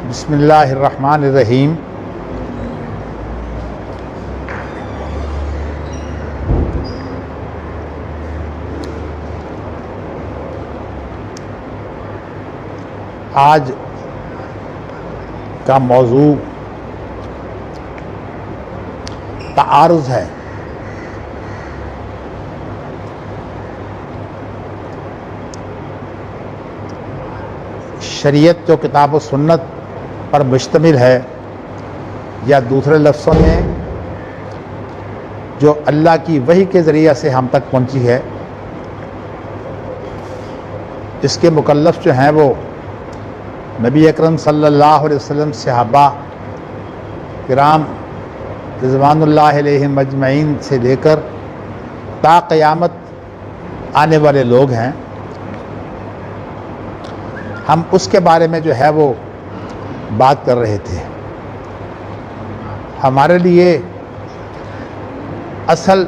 بسم اللہ الرحمن الرحیم۔ آج کا موضوع تعارض ہے۔ شریعت جو کتاب و سنت پر مشتمل ہے، یا دوسرے لفظوں میں جو اللہ کی وحی کے ذریعہ سے ہم تک پہنچی ہے، اس کے مکلف جو ہیں وہ نبی اکرم صلی اللہ علیہ وسلم، صحابہ کرام رضوان اللہ علیہم اجمعین سے لے کر تا قیامت آنے والے لوگ ہیں۔ ہم اس کے بارے میں جو ہے وہ بات کر رہے تھے۔ ہمارے لیے اصل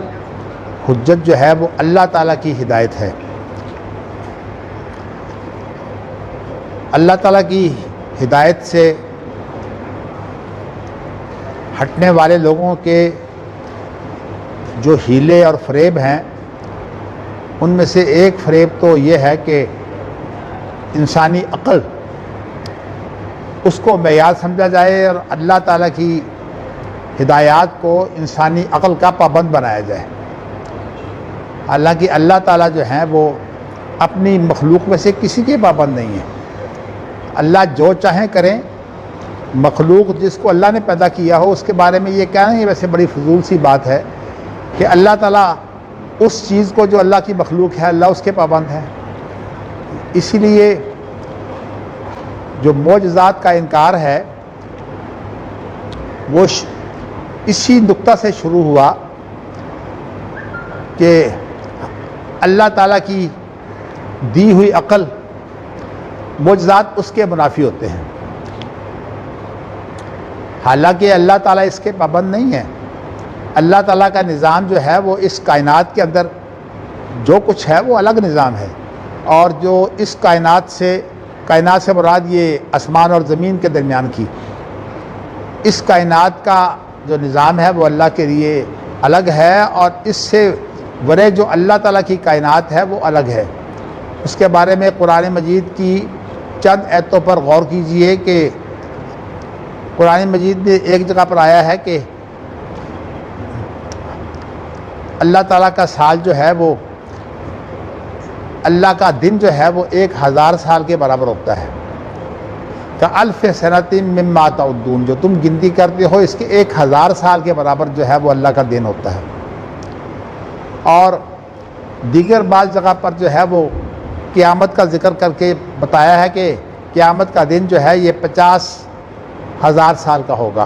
حجت جو ہے وہ اللہ تعالیٰ کی ہدایت ہے۔ اللہ تعالیٰ کی ہدایت سے ہٹنے والے لوگوں کے جو ہیلے اور فریب ہیں، ان میں سے ایک فریب تو یہ ہے کہ انسانی عقل اس کو معیار سمجھا جائے اور اللہ تعالیٰ کی ہدایات کو انسانی عقل کا پابند بنایا جائے۔ حالانکہ اللہ تعالیٰ جو ہیں وہ اپنی مخلوق میں سے کسی کے پابند نہیں ہیں۔ اللہ جو چاہیں کریں۔ مخلوق جس کو اللہ نے پیدا کیا ہو اس کے بارے میں یہ کہنا یہ ویسے بڑی فضول سی بات ہے کہ اللہ تعالیٰ اس چیز کو جو اللہ کی مخلوق ہے، اللہ اس کے پابند ہے۔ اسی لیے جو معجزات کا انکار ہے وہ اسی نقطہ سے شروع ہوا کہ اللہ تعالیٰ کی دی ہوئی عقل، معجزات اس کے منافی ہوتے ہیں۔ حالانکہ اللہ تعالیٰ اس کے پابند نہیں ہے۔ اللہ تعالیٰ کا نظام جو ہے وہ اس کائنات کے اندر جو کچھ ہے وہ الگ نظام ہے، اور جو اس کائنات سے مراد یہ آسمان اور زمین کے درمیان کی اس کائنات کا جو نظام ہے وہ اللہ کے لیے الگ ہے، اور اس سے ورے جو اللہ تعالیٰ کی کائنات ہے وہ الگ ہے۔ اس کے بارے میں قرآن مجید کی چند آیتوں پر غور کیجئے کہ قرآن مجید میں ایک جگہ پر آیا ہے کہ اللہ تعالیٰ کا سال جو ہے وہ، اللہ کا دن جو ہے وہ 1000 سال کے برابر ہوتا ہے۔ کألف سنۃ مما تعدون، جو تم گنتی کرتے ہو اس کے 1000 سال کے برابر جو ہے وہ اللہ کا دن ہوتا ہے۔ اور دیگر بعض جگہ پر جو ہے وہ قیامت کا ذکر کر کے بتایا ہے کہ قیامت کا دن جو ہے یہ 50,000 سال کا ہوگا۔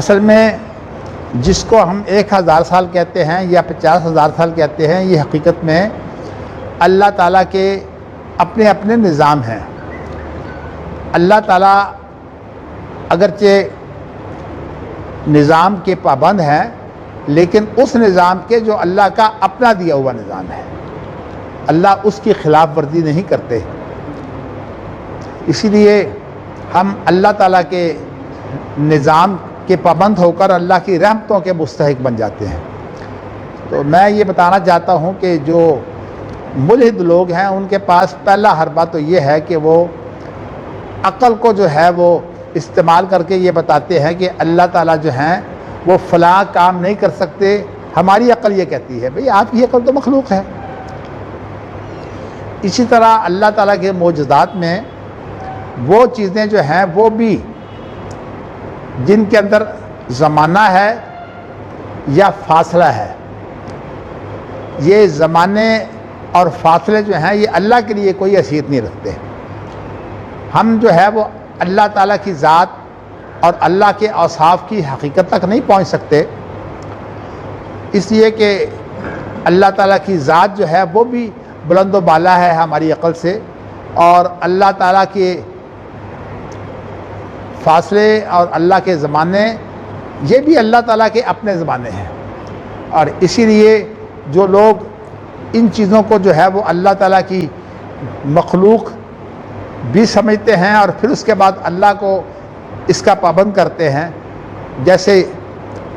اصل میں جس کو ہم 1000 سال کہتے ہیں یا 50,000 سال کہتے ہیں، یہ حقیقت میں اللہ تعالیٰ کے اپنے اپنے نظام ہیں۔ اللہ تعالیٰ اگرچہ نظام کے پابند ہیں، لیکن اس نظام کے جو اللہ کا اپنا دیا ہوا نظام ہے، اللہ اس کی خلاف ورزی نہیں کرتے۔ اسی لیے ہم اللہ تعالیٰ کے نظام کے پابند ہو کر اللہ کی رحمتوں کے مستحق بن جاتے ہیں۔ تو میں یہ بتانا چاہتا ہوں کہ جو ملحد لوگ ہیں ان کے پاس پہلا حربہ تو یہ ہے کہ وہ عقل کو جو ہے وہ استعمال کر کے یہ بتاتے ہیں کہ اللہ تعالیٰ جو ہیں وہ فلاں کام نہیں کر سکتے، ہماری عقل یہ کہتی ہے۔ بھئی آپ کی عقل تو مخلوق ہے۔ اسی طرح اللہ تعالیٰ کے معجزات میں وہ چیزیں جو ہیں وہ بھی جن کے اندر زمانہ ہے یا فاصلہ ہے، یہ زمانے اور فاصلے جو ہیں یہ اللہ کے لیے کوئی حیثیت نہیں رکھتے۔ ہم جو ہے وہ اللہ تعالیٰ کی ذات اور اللہ کے اوصاف کی حقیقت تک نہیں پہنچ سکتے، اس لیے کہ اللہ تعالیٰ کی ذات جو ہے وہ بھی بلند و بالا ہے ہماری عقل سے، اور اللہ تعالیٰ کے فاصلے اور اللہ کے زمانے یہ بھی اللہ تعالیٰ کے اپنے زمانے ہیں۔ اور اسی لیے جو لوگ ان چیزوں کو جو ہے وہ اللہ تعالیٰ کی مخلوق بھی سمجھتے ہیں اور پھر اس کے بعد اللہ کو اس کا پابند کرتے ہیں. جیسے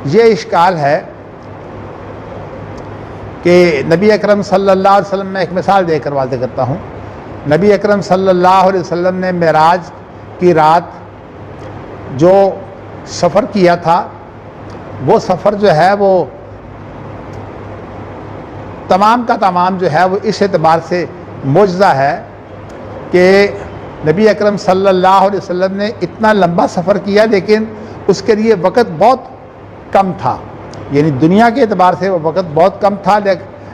یہ اشکال ہے کہ نبی اکرم صلی اللہ علیہ وسلم، میں ایک مثال دے کر واضح کرتا ہوں. نبی اکرم صلی اللہ علیہ وسلم نے معراج کی رات جو سفر کیا تھا، وہ سفر جو ہے وہ تمام کا تمام جو ہے وہ اس اعتبار سے معجزہ ہے کہ نبی اکرم صلی اللہ علیہ وسلم نے اتنا لمبا سفر کیا لیکن اس کے لیے وقت بہت کم تھا. یعنی دنیا کے اعتبار سے وہ وقت بہت کم تھا،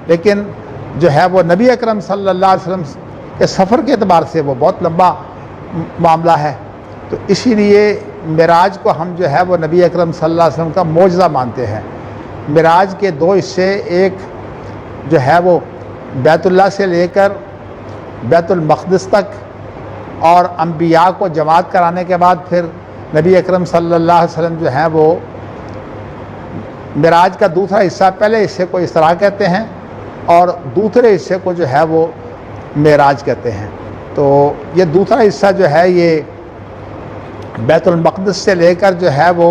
لیکن جو ہے وہ نبی اکرم صلی اللہ علیہ وسلم کے سفر کے اعتبار سے وہ بہت لمبا معاملہ ہے. تو اسی لیے معراج کو ہم جو ہے وہ نبی اکرم صلی اللہ علیہ وسلم کا معجزہ مانتے ہیں. معراج کے دو حصے، ایک جو ہے وہ بیت اللہ سے لے کر بیت المقدس تک، اور انبیاء کو جماعت کرانے کے بعد پھر نبی اکرم صلی اللہ علیہ وسلم جو ہیں وہ معراج کا دوسرا حصہ، پہلے حصے کو اسراء کہتے ہیں اور دوسرے حصے کو جو ہے وہ معراج کہتے ہیں. تو یہ دوسرا حصہ جو ہے یہ بیت المقدس سے لے کر جو ہے وہ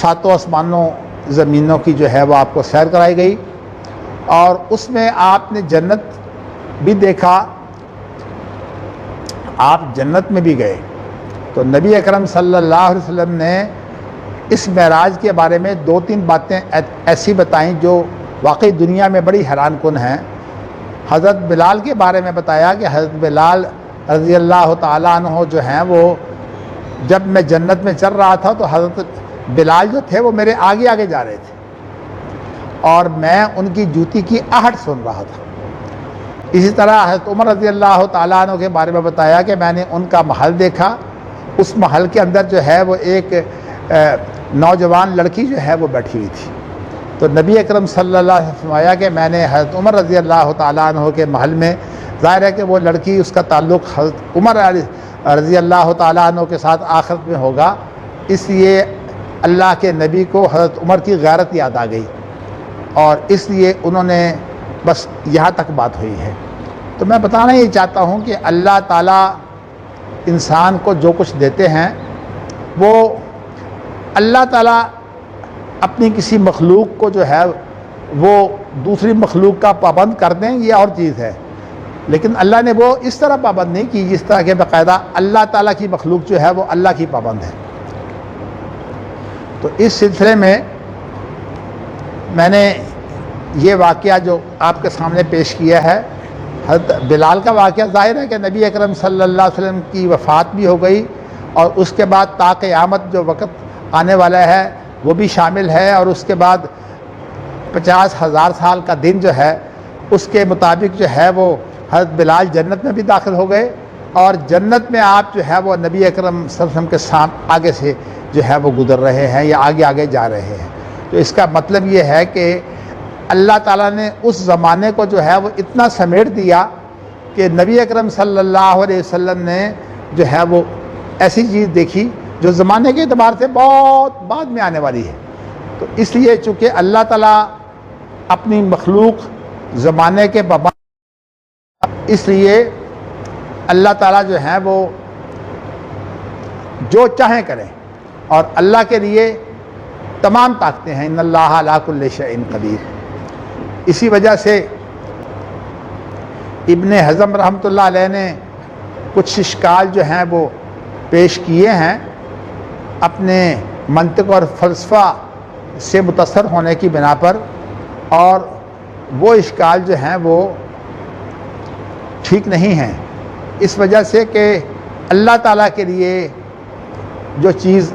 ساتوں آسمانوں زمینوں کی جو ہے وہ آپ کو سیر کرائی گئی، اور اس میں آپ نے جنت بھی دیکھا، آپ جنت میں بھی گئے. تو نبی اکرم صلی اللہ علیہ وسلم نے اس معراج کے بارے میں 2-3 باتیں ایسی بتائیں جو واقعی دنیا میں بڑی حیران کن ہیں. حضرت بلال کے بارے میں بتایا کہ حضرت بلال رضی اللہ تعالیٰ عنہ جو ہیں وہ جب میں جنت میں چل رہا تھا تو حضرت بلال جو تھے وہ میرے آگے آگے جا رہے تھے اور میں ان کی جوتی کی آہٹ سن رہا تھا. اسی طرح حضرت عمر رضی اللہ تعالیٰ عنہ کے بارے میں بتایا کہ میں نے ان کا محل دیکھا، اس محل کے اندر جو ہے وہ ایک نوجوان لڑکی جو ہے وہ بیٹھی ہوئی تھی. تو نبی اکرم صلی اللہ علیہ وسلم فرمایا کہ میں نے حضرت عمر رضی اللہ تعالیٰ عنہ کے محل میں، ظاہر ہے کہ وہ لڑکی، اس کا تعلق حضرت عمر رضی اللہ تعالیٰ عنہ کے ساتھ آخرت میں ہوگا، اس لیے اللہ کے نبی کو حضرت عمر کی غیرت یاد آ گئی اور اس لیے انہوں نے بس یہاں تک بات ہوئی ہے. تو میں بتانا یہ چاہتا ہوں کہ اللہ تعالیٰ انسان کو جو کچھ دیتے ہیں وہ اللہ تعالیٰ اپنی کسی مخلوق کو جو ہے وہ دوسری مخلوق کا پابند کر دیں یہ اور چیز ہے، لیکن اللہ نے وہ اس طرح پابند نہیں کی جس طرح کہ باقاعدہ اللہ تعالیٰ کی مخلوق جو ہے وہ اللہ کی پابند ہے. تو اس سلسلے میں میں نے یہ واقعہ جو آپ کے سامنے پیش کیا ہے، حضرت بلال کا واقعہ، ظاہر ہے کہ نبی اکرم صلی اللہ علیہ وسلم کی وفات بھی ہو گئی اور اس کے بعد تا قیامت جو وقت آنے والا ہے وہ بھی شامل ہے، اور اس کے بعد 50,000 سال کا دن جو ہے اس کے مطابق جو ہے وہ حضرت بلال جنت میں بھی داخل ہو گئے اور جنت میں آپ جو ہے وہ نبی اکرم صلی اللہ علیہ وسلم کے سامنے آگے سے جو ہے وہ گزر رہے ہیں یا آگے آگے جا رہے ہیں. تو اس کا مطلب یہ ہے کہ اللہ تعالیٰ نے اس زمانے کو جو ہے وہ اتنا سمیٹ دیا کہ نبی اکرم صلی اللہ علیہ وسلم نے جو ہے وہ ایسی چیز دیکھی جو زمانے کے اعتبار سے بہت بعد میں آنے والی ہے. تو اس لیے چونکہ اللہ تعالیٰ اپنی مخلوق زمانے کے پابند، اس لیے اللہ تعالیٰ جو ہیں وہ جو چاہیں کریں اور اللہ کے لیے تمام طاقتیں ہیں. ان اللہ علی کل شیء قدیر. اسی وجہ سے ابن حزم رحمۃ اللہ علیہ نے کچھ اشکال جو ہیں وہ پیش کیے ہیں اپنے منطق اور فلسفہ سے متاثر ہونے کی بنا پر، اور وہ اشکال جو ہیں وہ ٹھیک نہیں ہیں، اس وجہ سے کہ اللہ تعالیٰ کے لیے جو چیز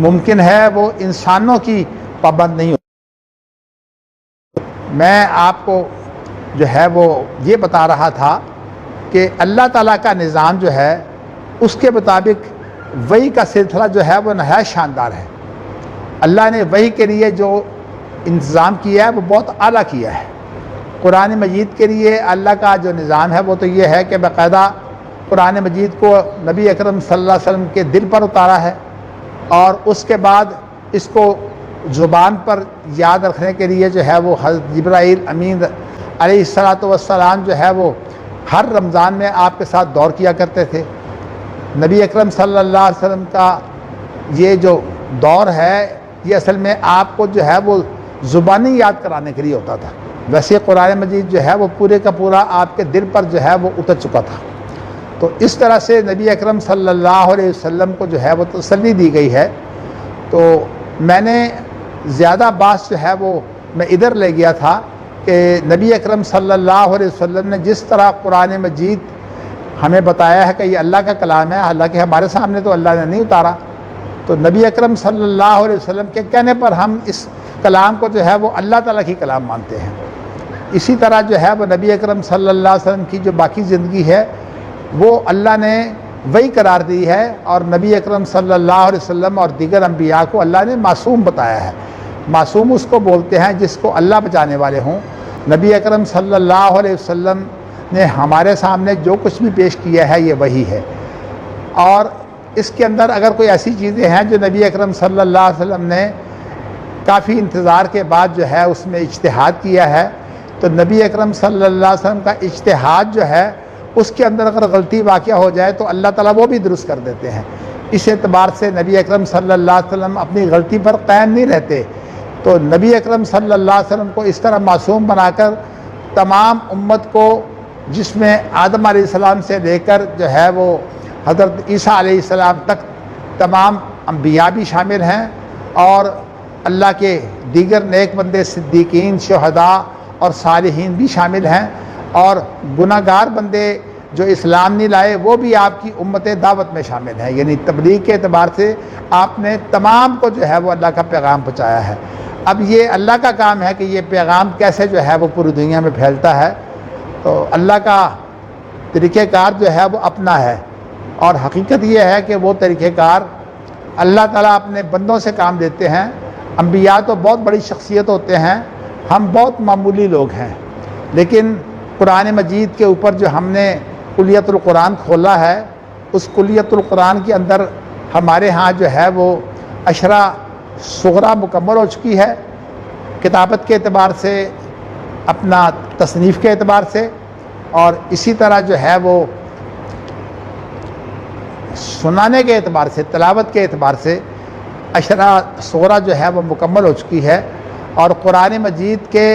ممکن ہے وہ انسانوں کی پابند نہیں ہوتی. میں آپ کو جو ہے وہ یہ بتا رہا تھا کہ اللہ تعالیٰ کا نظام جو ہے اس کے مطابق وحی کا سلسلہ جو ہے وہ نہایت شاندار ہے. اللہ نے وحی کے لیے جو انتظام کیا ہے وہ بہت اعلیٰ کیا ہے. قرآن مجید کے لیے اللہ کا جو نظام ہے وہ تو یہ ہے کہ باقاعدہ قرآن مجید کو نبی اکرم صلی اللہ علیہ وسلم کے دل پر اتارا ہے اور اس کے بعد اس کو زبان پر یاد رکھنے کے لیے جو ہے وہ حضرت جبرائیل امین علیہ الصلاۃ والسلام جو ہے وہ ہر رمضان میں آپ کے ساتھ دور کیا کرتے تھے نبی اکرم صلی اللہ علیہ وسلم کا یہ جو دور ہے یہ اصل میں آپ کو جو ہے وہ زبانی یاد کرانے کے لیے ہوتا تھا، ویسے قرآن مجید جو ہے وہ پورے کا پورا آپ کے دل پر جو ہے وہ اتر چکا تھا۔ تو اس طرح سے نبی اکرم صلی اللہ علیہ وسلم کو جو ہے وہ تسلی دی گئی ہے۔ تو میں نے زیادہ بات جو ہے وہ میں ادھر لے گیا تھا کہ نبی اکرم صلی اللہ علیہ وسلم نے جس طرح قرآن مجید ہمیں بتایا ہے کہ یہ اللہ کا کلام ہے، حالانکہ ہمارے سامنے تو اللہ نے نہیں اتارا، تو نبی اکرم صلی اللہ علیہ وسلم کے کہنے پر ہم اس کلام کو جو ہے وہ اللہ تعالیٰ کی کلام مانتے ہیں۔ اسی طرح جو ہے وہ نبی اکرم صلی اللہ علیہ وسلم کی جو باقی زندگی ہے وہ اللہ نے وہی قرار دی ہے، اور نبی اکرم صلی اللہ علیہ وسلم اور دیگر انبیاء کو اللہ نے معصوم بتایا ہے۔ معصوم اس کو بولتے ہیں جس کو اللہ بچانے والے ہوں۔ نبی اکرم صلی اللہ علیہ وسلم نے ہمارے سامنے جو کچھ بھی پیش کیا ہے یہ وہی ہے، اور اس کے اندر اگر کوئی ایسی چیزیں ہیں جو نبی اکرم صلی اللہ علیہ وسلم نے کافی انتظار کے بعد جو ہے اس میں اجتہاد کیا ہے، تو نبی اکرم صلی اللہ علیہ وسلم کا اجتہاد جو ہے اس کے اندر اگر غلطی واقع ہو جائے تو اللہ تعالیٰ وہ بھی درست کر دیتے ہیں۔ اس اعتبار سے نبی اکرم صلی اللہ علیہ وسلم اپنی غلطی پر قائم نہیں رہتے، تو نبی اکرم صلی اللہ علیہ وسلم کو اس طرح معصوم بنا کر تمام امت کو، جس میں آدم علیہ السلام سے لے کر جو ہے وہ حضرت عیسیٰ علیہ السلام تک تمام انبیاء بھی شامل ہیں، اور اللہ کے دیگر نیک بندے صدیقین، شہداء اور صالحین بھی شامل ہیں، اور گناہ گار بندے جو اسلام نہیں لائے وہ بھی آپ کی امت دعوت میں شامل ہیں۔ یعنی تبلیغ کے اعتبار سے آپ نے تمام کو جو ہے وہ اللہ کا پیغام پہنچایا ہے۔ اب یہ اللہ کا کام ہے کہ یہ پیغام کیسے جو ہے وہ پوری دنیا میں پھیلتا ہے، تو اللہ کا طریقہ کار جو ہے وہ اپنا ہے، اور حقیقت یہ ہے کہ وہ طریقہ کار اللہ تعالیٰ اپنے بندوں سے کام دیتے ہیں۔ انبیاء تو بہت بڑی شخصیت ہوتے ہیں، ہم بہت معمولی لوگ ہیں، لیکن قرآن مجید کے اوپر جو ہم نے کلیت القرآن کھولا ہے، اس کلیت القرآن کے اندر ہمارے ہاں جو ہے وہ عشرہ صغرا مکمل ہو چکی ہے، کتابت کے اعتبار سے، اپنا تصنیف کے اعتبار سے، اور اسی طرح جو ہے وہ سنانے کے اعتبار سے، تلاوت کے اعتبار سے عشرہ صغرا جو ہے وہ مکمل ہو چکی ہے۔ اور قرآن مجید کے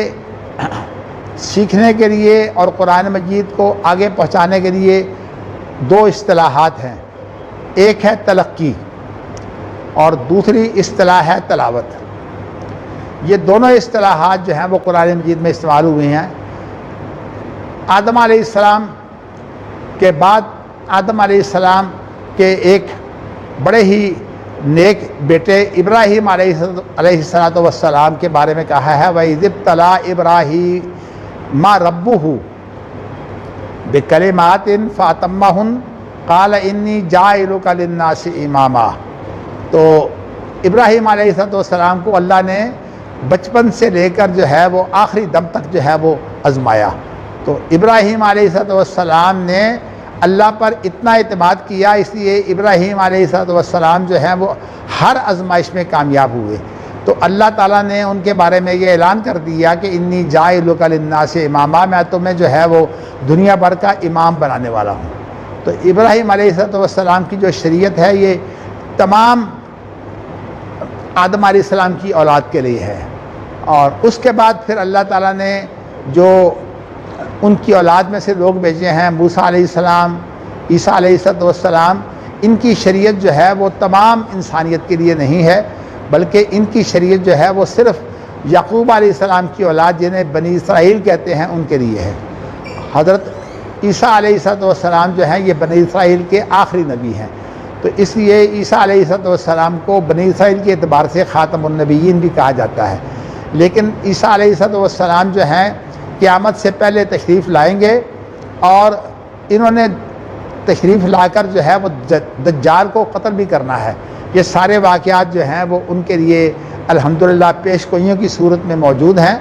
سیکھنے کے لیے اور قرآن مجید کو آگے پہنچانے کے لیے دو اصطلاحات ہیں، ایک ہے تلقی اور دوسری اصطلاح ہے تلاوت۔ یہ دونوں اصطلاحات جو ہیں وہ قرآن مجید میں استعمال ہوئی ہیں۔ آدم علیہ السلام کے بعد آدم علیہ السلام کے ایک بڑے ہی نیک بیٹے ابراہیم علیہ السلام کے بارے میں کہا ہے وَإِذِ ابْتَلَىٰ إِبْرَاهِيمَ رَبُّهُ بِكَلِمَاتٍ فَأَتَمَّهُنَّ قَالَ إِنِّي جَاعِلُكَ لِلنَّاسِ إِمَامًا۔ تو ابراہیم علیہ السلام کو اللہ نے بچپن سے لے کر جو ہے وہ آخری دم تک جو ہے وہ آزمایا۔ تو ابراہیم علیہ السلام نے اللہ پر اتنا اعتماد کیا، اس لیے ابراہیم علیہ السلام جو ہیں وہ ہر آزمائش میں کامیاب ہوئے۔ تو اللہ تعالیٰ نے ان کے بارے میں یہ اعلان کر دیا کہ انی جاعلک للناس اماما، میں تمہیں جو ہے وہ دنیا بھر کا امام بنانے والا ہوں۔ تو ابراہیم علیہ السلام کی جو شریعت ہے یہ تمام آدم علیہ السلام کی اولاد کے لیے ہے، اور اس کے بعد پھر اللہ تعالیٰ نے جو ان کی اولاد میں سے لوگ بھیجے ہیں، موسیٰ علیہ السلام، عیسیٰ علیہ السلام، ان کی شریعت جو ہے وہ تمام انسانیت کے لیے نہیں ہے، بلکہ ان کی شریعت جو ہے وہ صرف یعقوب علیہ السلام کی اولاد جنہیں بنی اسرائیل کہتے ہیں ان کے لیے ہے۔ حضرت عیسیٰ علیہ السلام جو ہیں یہ بنی اسرائیل کے آخری نبی ہیں، تو اس لیے عیسیٰ علیہ السلام کو بنی اسرائیل کے اعتبار سے خاتم النبیین بھی کہا جاتا ہے۔ لیکن عیسیٰ علیہ السلام جو ہیں قیامت سے پہلے تشریف لائیں گے، اور انہوں نے تشریف لا کر جو ہے وہ دجال کو قتل بھی کرنا ہے۔ یہ سارے واقعات جو ہیں وہ ان کے لیے الحمدللہ پیش گوئیوں کی صورت میں موجود ہیں،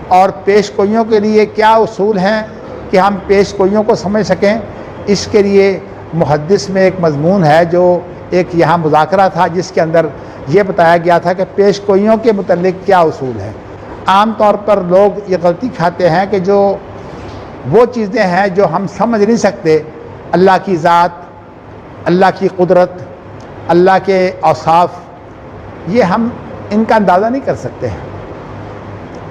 اور پیش گوئیوں کے لیے کیا اصول ہیں کہ ہم پیش گوئیوں کو سمجھ سکیں، اس کے لیے محدث میں ایک مضمون ہے جو ایک یہاں مذاکرہ تھا جس کے اندر یہ بتایا گیا تھا کہ پیش گوئیوں کے متعلق کیا اصول ہیں۔ عام طور پر لوگ یہ غلطی کھاتے ہیں کہ جو وہ چیزیں ہیں جو ہم سمجھ نہیں سکتے، اللہ کی ذات، اللہ کی قدرت، اللہ کے اوصاف، یہ ہم ان کا اندازہ نہیں کر سکتے ہیں۔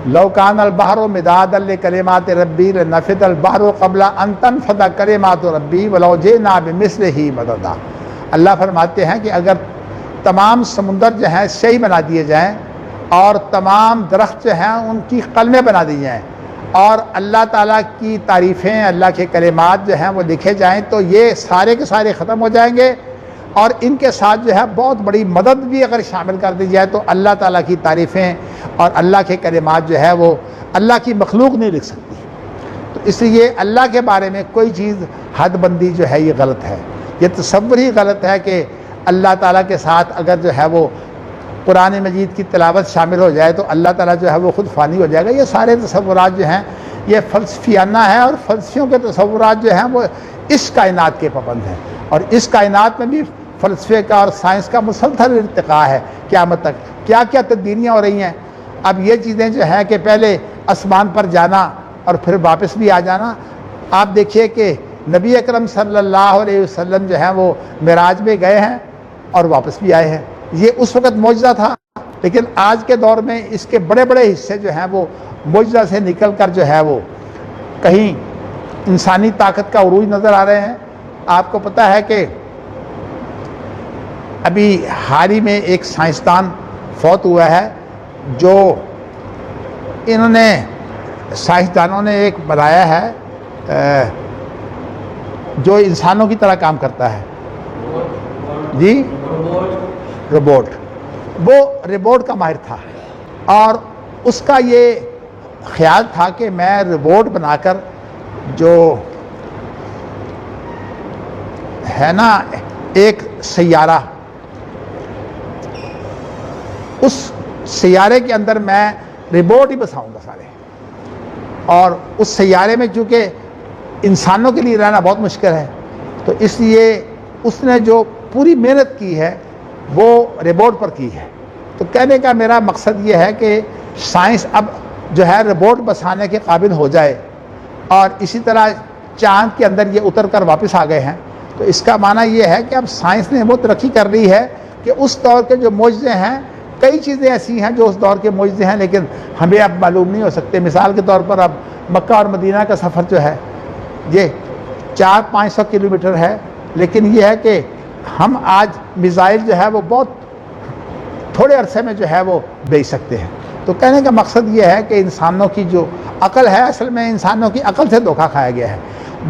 لو کان البحر مدادا لکلمات ربی لنفد البحر قبل ان تنفد کلمات ربی ولو جئنا بمثلہ مددا۔ اللہ فرماتے ہیں کہ اگر تمام سمندر جو ہیں شہی بنا دیے جائیں اور تمام درخت جو ہیں ان کی قلمیں بنا دی جائیں اور اللہ تعالیٰ کی تعریفیں، اللہ کے کلمات جو ہیں وہ لکھے جائیں تو یہ سارے کے سارے ختم ہو جائیں گے، اور ان کے ساتھ جو ہے بہت بڑی مدد بھی اگر شامل کر دی جائے تو اللہ تعالیٰ کی تعریفیں اور اللہ کے کلمات جو ہے وہ اللہ کی مخلوق نہیں لکھ سکتی۔ تو اس لیے اللہ کے بارے میں کوئی چیز حد بندی جو ہے یہ غلط ہے، یہ تصور ہی غلط ہے کہ اللہ تعالیٰ کے ساتھ اگر جو ہے وہ قرآن مجید کی تلاوت شامل ہو جائے تو اللہ تعالیٰ جو ہے وہ خود فانی ہو جائے گا۔ یہ سارے تصورات جو ہیں یہ فلسفیانہ ہیں، اور فلسفیوں کے تصورات جو ہیں وہ اس کائنات کے پابند ہیں، اور اس کائنات میں بھی فلسفے کا اور سائنس کا مسلسل ارتقاء ہے قیامت تک۔ کیا کیا تبدیلیاں ہو رہی ہیں۔ اب یہ چیزیں جو ہیں کہ پہلے آسمان پر جانا اور پھر واپس بھی آ جانا، آپ دیکھیے کہ نبی اکرم صلی اللہ علیہ وسلم جو ہیں وہ معراج میں گئے ہیں اور واپس بھی آئے ہیں۔ یہ اس وقت معجزہ تھا، لیکن آج کے دور میں اس کے بڑے بڑے حصے جو ہیں وہ معجزہ سے نکل کر جو ہے وہ کہیں انسانی طاقت کا عروج نظر آ رہے ہیں۔ آپ کو پتہ ہے کہ ابھی حال ہی میں ایک سائنسدان فوت ہوا ہے، جو انہوں نے سائنسدانوں نے ایک بنایا ہے جو انسانوں کی طرح کام کرتا ہے، جی روبوٹ۔ وہ روبوٹ کا ماہر تھا، اور اس کا یہ خیال تھا کہ میں روبوٹ بنا کر جو ہے نا ایک سیارہ، اس سیارے کے اندر میں روبوٹ ہی بساؤں گا سارے، اور اس سیارے میں چونکہ انسانوں کے لیے رہنا بہت مشکل ہے، تو اس لیے اس نے جو پوری محنت کی ہے وہ روبوٹ پر کی ہے۔ تو کہنے کا میرا مقصد یہ ہے کہ سائنس اب جو ہے روبوٹ بسانے کے قابل ہو جائے، اور اسی طرح چاند کے اندر یہ اتر کر واپس آ گئے ہیں، تو اس کا معنی یہ ہے کہ اب سائنس نے وہ ترقی کر لی ہے کہ اس دور کے جو معجزے ہیں، کئی چیزیں ایسی ہیں جو اس دور کے معجزے ہیں لیکن ہمیں اب معلوم نہیں ہو سکتے۔ مثال کے طور پر اب مکہ اور مدینہ کا سفر جو ہے یہ 400-500 کلومیٹر ہے، لیکن یہ ہے کہ ہم آج میزائل جو ہے وہ بہت تھوڑے عرصے میں جو ہے وہ بھیج سکتے ہیں۔ تو کہنے کا مقصد یہ ہے کہ انسانوں کی جو عقل ہے، اصل میں انسانوں کی عقل سے دھوکہ کھایا گیا ہے۔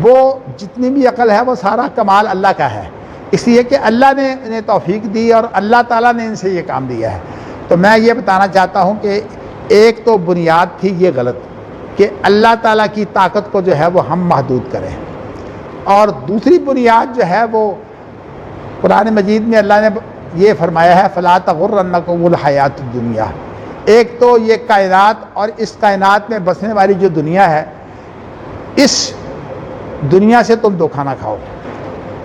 وہ جتنی بھی عقل ہے وہ سارا کمال اللہ کا ہے، اس لیے کہ اللہ نے انہیں توفیق دی اور اللہ تعالیٰ نے ان سے یہ کام دیا ہے۔ تو میں یہ بتانا چاہتا ہوں کہ ایک تو بنیاد تھی یہ غلط کہ اللہ تعالیٰ کی طاقت کو جو ہے وہ ہم محدود کریں، اور دوسری بنیاد جو ہے وہ قرآن مجید میں اللہ نے یہ فرمایا ہے فَلَا تَغُرَّنَّكُمُ الْحَيَاةُ الدُّنْيَا۔ ایک تو یہ کائنات اور اس کائنات میں بسنے والی جو دنیا ہے، اس دنیا سے تم دھوکہ نہ کھاؤ۔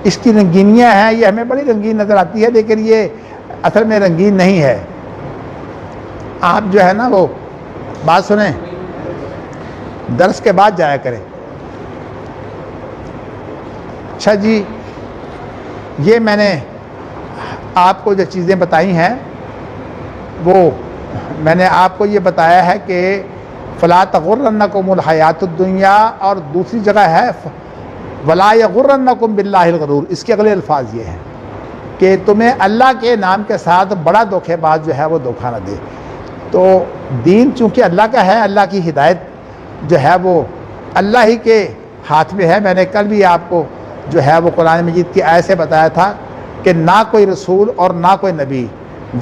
اس کی رنگینیاں ہیں، یہ ہمیں بڑی رنگین نظر آتی ہے لیکن یہ اصل میں رنگین نہیں ہے۔ آپ جو ہے نا وہ بات سنیں، درس کے بعد جایا کریں۔ اچھا جی، یہ میں نے آپ کو جو چیزیں بتائی ہیں وہ میں نے آپ کو یہ بتایا ہے کہ فَلَا تَغُرَّنَّكُمُ الْحَيَاةُ الدُّنْيَا، اور دوسری جگہ ہے وَلَا يَغُرَّنَّكُمْ بِاللَّهِ الْغَرُورُ۔ اس کے اگلے الفاظ یہ ہیں کہ تمہیں اللہ کے نام کے ساتھ بڑا دھوکے باز جو ہے وہ دھوکہ نہ دے۔ تو دین چونکہ اللہ کا ہے، اللہ کی ہدایت جو ہے وہ اللہ ہی کے ہاتھ میں ہے۔ میں نے کل بھی آپ کو جو ہے وہ قرآن مجید کی آیت سے بتایا تھا کہ نہ کوئی رسول اور نہ کوئی نبی،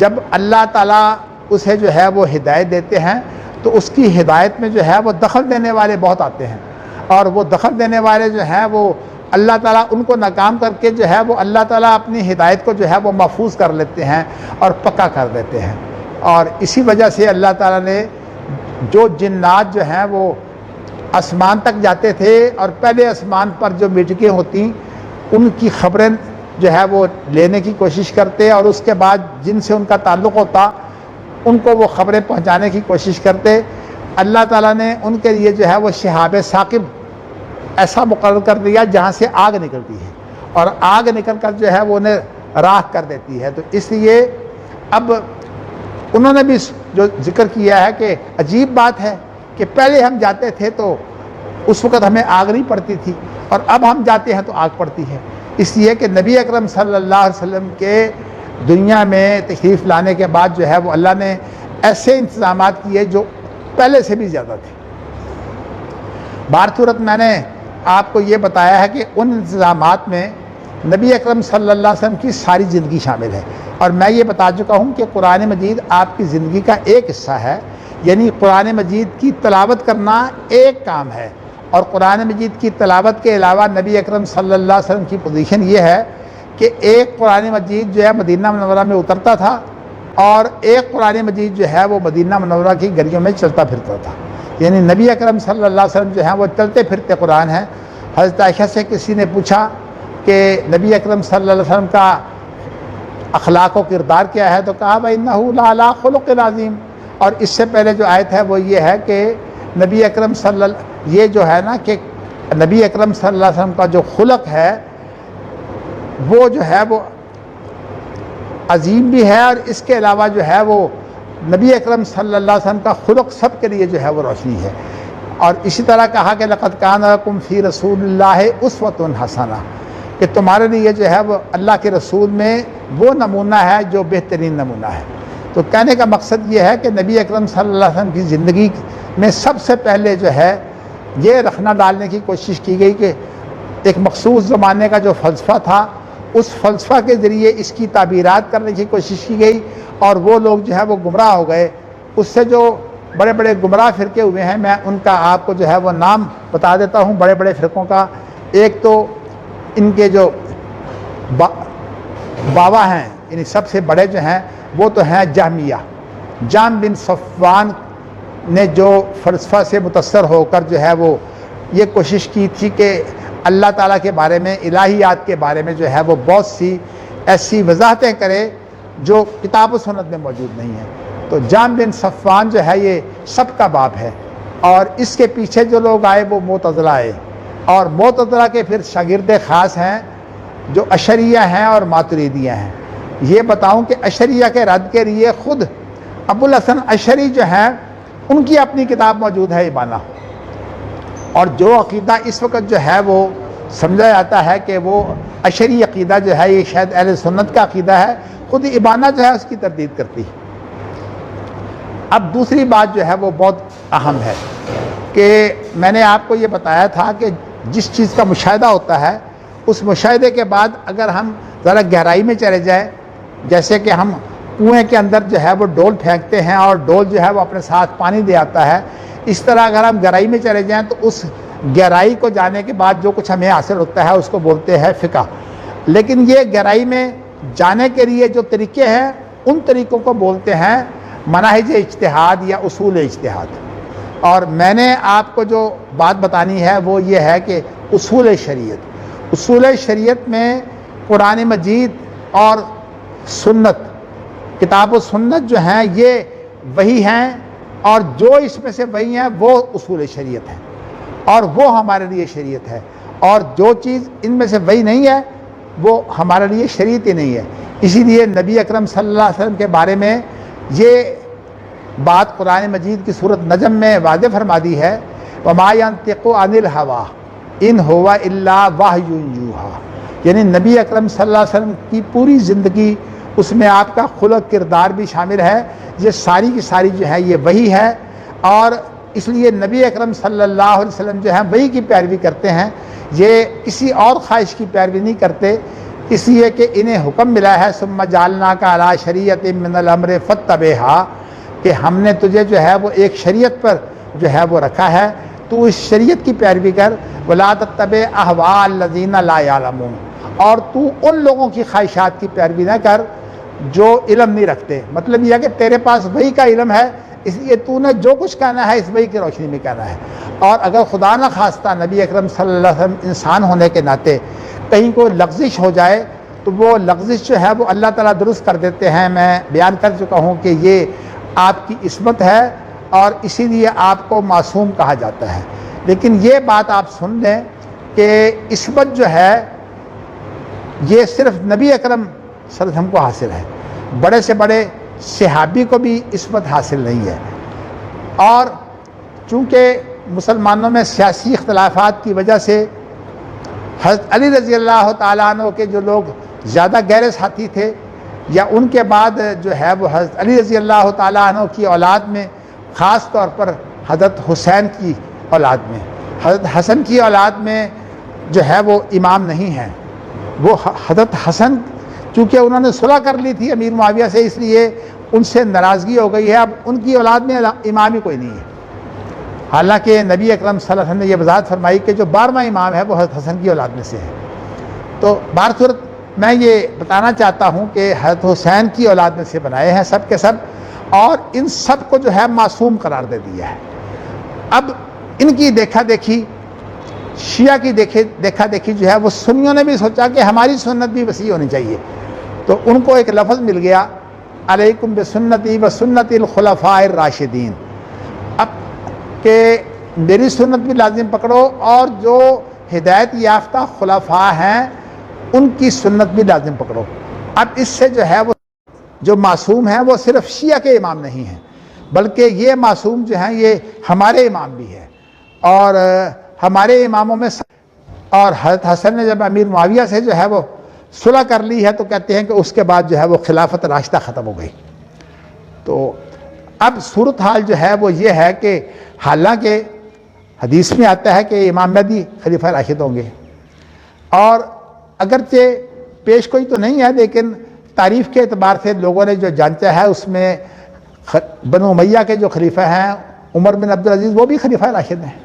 جب اللہ تعالیٰ اسے جو ہے وہ ہدایت دیتے ہیں تو اس کی ہدایت میں جو ہے وہ دخل دینے والے بہت آتے ہیں، اور وہ دخل دینے والے جو ہیں وہ اللہ تعالیٰ ان کو ناکام کر کے جو ہے وہ اللہ تعالیٰ اپنی ہدایت کو جو ہے وہ محفوظ کر لیتے ہیں اور پکا کر دیتے ہیں۔ اور اسی وجہ سے اللہ تعالیٰ نے جو جنات جو ہیں وہ آسمان تک جاتے تھے اور پہلے آسمان پر جو میٹکیں ہوتی ان کی خبریں جو ہے وہ لینے کی کوشش کرتے، اور اس کے بعد جن سے ان کا تعلق ہوتا ان کو وہ خبریں پہنچانے کی کوشش کرتے۔ اللہ تعالیٰ نے ان کے لیے جو ہے وہ شہاب ثاقب ایسا مقرر کر دیا جہاں سے آگ نکلتی ہے، اور آگ نکل کر جو ہے وہ انہیں راکھ کر دیتی ہے۔ تو اس لیے اب انہوں نے بھی جو ذکر کیا ہے کہ عجیب بات ہے کہ پہلے ہم جاتے تھے تو اس وقت ہمیں آگ نہیں پڑتی تھی، اور اب ہم جاتے ہیں تو آگ پڑتی ہے۔ اس لیے کہ نبی اکرم صلی اللہ علیہ وسلم کے دنیا میں تشریف لانے کے بعد جو ہے وہ اللہ نے ایسے انتظامات کیے جو پہلے سے بھی زیادہ تھے۔ بہرصورت میں نے آپ کو یہ بتایا ہے کہ ان انتظامات میں نبی اکرم صلی اللہ علیہ وسلم کی ساری زندگی شامل ہے، اور میں یہ بتا چکا ہوں کہ قرآن مجید آپ کی زندگی کا ایک حصہ ہے، یعنی قرآن مجید کی تلاوت کرنا ایک کام ہے، اور قرآن مجید کی تلاوت کے علاوہ نبی اکرم صلی اللہ علیہ وسلم کی پوزیشن یہ ہے کہ ایک قرآن مجید جو ہے مدینہ منورہ میں اترتا تھا، اور ایک قرآن مجید جو ہے وہ مدینہ منورہ کی گلیوں میں چلتا پھرتا تھا، یعنی نبی اکرم صلی اللہ علیہ وسلم جو ہیں وہ چلتے پھرتے قرآن ہیں۔ حضرت عائشہ سے کسی نے پوچھا کہ نبی اکرم صلی اللہ علیہ وسلم کا اخلاق و کردار کیا ہے، تو کہا وَإِنَّهُ لَعَلَىٰ خُلُقٍ عَظِيمٍ، اور اس سے پہلے جو آیت ہے وہ یہ ہے کہ نبی اکرم یہ جو ہے نا کہ نبی اکرم صلی اللہ علیہ وسلم کا جو خلق ہے وہ جو ہے وہ عظیم بھی ہے، اور اس کے علاوہ جو ہے وہ نبی اکرم صلی اللہ علیہ وسلم کا خلق سب کے لیے جو ہے وہ روشنی ہے۔ اور اسی طرح کہا کہ لَقَدْ كَانَ لَكُمْ فِي رَسُولِ اللَّهِ أُسْوَةٌ حَسَنَةٌ، کہ تمہارے لیے جو ہے وہ اللہ کے رسول میں وہ نمونہ ہے جو بہترین نمونہ ہے۔ تو کہنے کا مقصد یہ ہے کہ نبی اکرم صلی اللہ علیہ وسلم کی زندگی میں سب سے پہلے جو ہے یہ رکھنا ڈالنے کی کوشش کی گئی کہ ایک مخصوص زمانے کا جو فلسفہ تھا اس فلسفہ کے ذریعے اس کی تعبیرات کرنے کی کوشش کی گئی، اور وہ لوگ جو ہے وہ گمراہ ہو گئے۔ اس سے جو بڑے بڑے گمراہ فرقے ہوئے ہیں، میں ان کا آپ کو جو ہے وہ نام بتا دیتا ہوں بڑے بڑے فرقوں کا۔ ایک تو ان کے جو بابا ہیں، یعنی سب سے بڑے جو ہیں وہ تو ہیں جہمیہ۔ جہم بن صفوان نے جو فلسفہ سے متاثر ہو کر جو ہے وہ یہ کوشش کی تھی کہ اللہ تعالیٰ کے بارے میں، الہیات کے بارے میں جو ہے وہ بہت سی ایسی وضاحتیں کرے جو کتاب و سنت میں موجود نہیں ہیں۔ تو جہم بن صفوان جو ہے یہ سب کا باپ ہے، اور اس کے پیچھے جو لوگ آئے وہ معتزلہ آئے، اور معتزلہ کے پھر شاگرد خاص ہیں جو اشعریہ ہیں اور ماتریدیہ ہیں۔ یہ بتاؤں کہ اشعریہ کے رد کے لیے خود ابو الحسن اشعری جو ہیں ان کی اپنی کتاب موجود ہے ابانہ، اور جو عقیدہ اس وقت جو ہے وہ سمجھا جاتا ہے کہ وہ اشعری عقیدہ جو ہے یہ شاید اہل سنت کا عقیدہ ہے، خود ابانہ جو ہے اس کی تردید کرتی ہے۔ اب دوسری بات جو ہے وہ بہت اہم ہے کہ میں نے آپ کو یہ بتایا تھا کہ جس چیز کا مشاہدہ ہوتا ہے اس مشاہدے کے بعد اگر ہم ذرا گہرائی میں چلے جائیں، جیسے کہ ہم کنویں کے اندر جو ہے وہ ڈول پھینکتے ہیں اور ڈول جو ہے وہ اپنے ساتھ پانی دے آتا ہے، اس طرح اگر ہم گہرائی میں چلے جائیں تو اس گہرائی کو جانے کے بعد جو کچھ ہمیں حاصل ہوتا ہے اس کو بولتے ہیں فقہ۔ لیکن یہ گہرائی میں جانے کے لیے جو طریقے ہیں ان طریقوں کو بولتے ہیں مناہج اجتہاد یا اصول اجتہاد۔ اور میں نے آپ کو جو بات بتانی ہے وہ یہ ہے کہ اصول شریعت میں قرآن مجید اور سنت، کتاب و سنت جو ہیں یہ وہی ہیں، اور جو اس میں سے وہی ہیں وہ اصول شریعت ہیں، اور وہ ہمارے لیے شریعت ہے، اور جو چیز ان میں سے وہی نہیں ہے وہ ہمارے لیے شریعت ہی نہیں ہے۔ اسی لیے نبی اکرم صلی اللہ علیہ وسلم کے بارے میں یہ بات قرآن مجید کی سورۃ نجم میں واضح فرما دی ہے، وَمَا يَنطِقُ عَنِ الْهَوَىٰ إِنْ هُوَ إِلَّا وَحْيٌ يُوحَىٰ، یعنی نبی اکرم صلی اللہ علیہ وسلم کی پوری زندگی، اس میں آپ کا خلق کردار بھی شامل ہے، یہ ساری کی ساری جو ہے یہ وہی ہے، اور اس لیے نبی اکرم صلی اللہ علیہ وسلم جو ہے وہی کی پیروی کرتے ہیں، یہ کسی اور خواہش کی پیروی نہیں کرتے، اس لیے کہ انہیں حکم ملا ہے ثم جعلناک علی شریعۃ من الامر فاتبعھا، کہ ہم نے تجھے جو ہے وہ ایک شریعت پر جو ہے وہ رکھا ہے، تو اس شریعت کی پیروی کر، ولا تتبع اہواء الذین لا یعلمون، اور تو ان لوگوں کی خواہشات کی پیروی نہ کر جو علم نہیں رکھتے۔ مطلب یہ ہے کہ تیرے پاس وحی کا علم ہے، اس لیے تو نے جو کچھ کہنا ہے اس وحی کی روشنی میں کہنا ہے، اور اگر خدا نہ خواستہ نبی اکرم صلی اللہ علیہ وسلم انسان ہونے کے ناطے کہیں کوئی لغزش ہو جائے تو وہ لغزش جو ہے وہ اللہ تعالیٰ درست کر دیتے ہیں۔ میں بیان کر چکا ہوں کہ یہ آپ کی عصمت ہے، اور اسی لیے آپ کو معصوم کہا جاتا ہے۔ لیکن یہ بات آپ سن لیں کہ عصمت جو ہے یہ صرف نبی اکرم صلی اللہ علیہ وسلم کو حاصل ہے، بڑے سے بڑے صحابی کو بھی عصمت حاصل نہیں ہے۔ اور چونکہ مسلمانوں میں سیاسی اختلافات کی وجہ سے حضرت علی رضی اللہ تعالیٰ عنہ کے جو لوگ زیادہ گہرے ساتھی تھے، یا ان کے بعد جو ہے وہ حضرت علی رضی اللہ تعالیٰ عنہ کی اولاد میں خاص طور پر حضرت حسین کی اولاد میں، حضرت حسن کی اولاد میں جو ہے وہ امام نہیں ہیں۔ وہ حضرت حسن چونکہ انہوں نے صلح کر لی تھی امیر معاویہ سے، اس لیے ان سے ناراضگی ہو گئی ہے، اب ان کی اولاد میں امام ہی کوئی نہیں ہے۔ حالانکہ نبی اکرم صلی اللہ علیہ وسلم نے یہ وضاحت فرمائی کہ جو 12واں امام ہے وہ حضرت حسن کی اولاد میں سے ہے۔ تو بہرصورت میں یہ بتانا چاہتا ہوں کہ حضرت حسین کی اولاد میں سے بنائے ہیں سب کے سب، اور ان سب کو جو ہے معصوم قرار دے دیا ہے۔ اب ان کی دیکھا دیکھی، شیعہ کی دیکھا دیکھی جو ہے وہ سنیوں نے بھی سوچا کہ ہماری سنت بھی وسیع ہونی چاہیے، تو ان کو ایک لفظ مل گیا، علیکم بسنتی و سنت الخلفاء الراشدین، اب کہ میری سنت بھی لازم پکڑو اور جو ہدایت یافتہ خلفاء ہیں ان کی سنت بھی لازم پکڑو۔ اب اس سے جو ہے وہ جو معصوم ہیں وہ صرف شیعہ کے امام نہیں ہیں، بلکہ یہ معصوم جو ہیں یہ ہمارے امام بھی ہیں، اور ہمارے اماموں میں اور حضرت حسن نے جب امیر معاویہ سے جو ہے وہ صلح کر لی ہے تو کہتے ہیں کہ اس کے بعد جو ہے وہ خلافت راشدہ ختم ہو گئی۔ تو اب صورتحال جو ہے وہ یہ ہے کہ حالانکہ حدیث میں آتا ہے کہ امام مہدی خلیفہ راشد ہوں گے، اور اگرچہ پیش کوئی تو نہیں ہے لیکن تعریف کے اعتبار سے لوگوں نے جو جانچا ہے اس میں بنو امیہ کے جو خلیفہ ہیں عمر بن عبدالعزیز وہ بھی خلیفہ راشد ہیں۔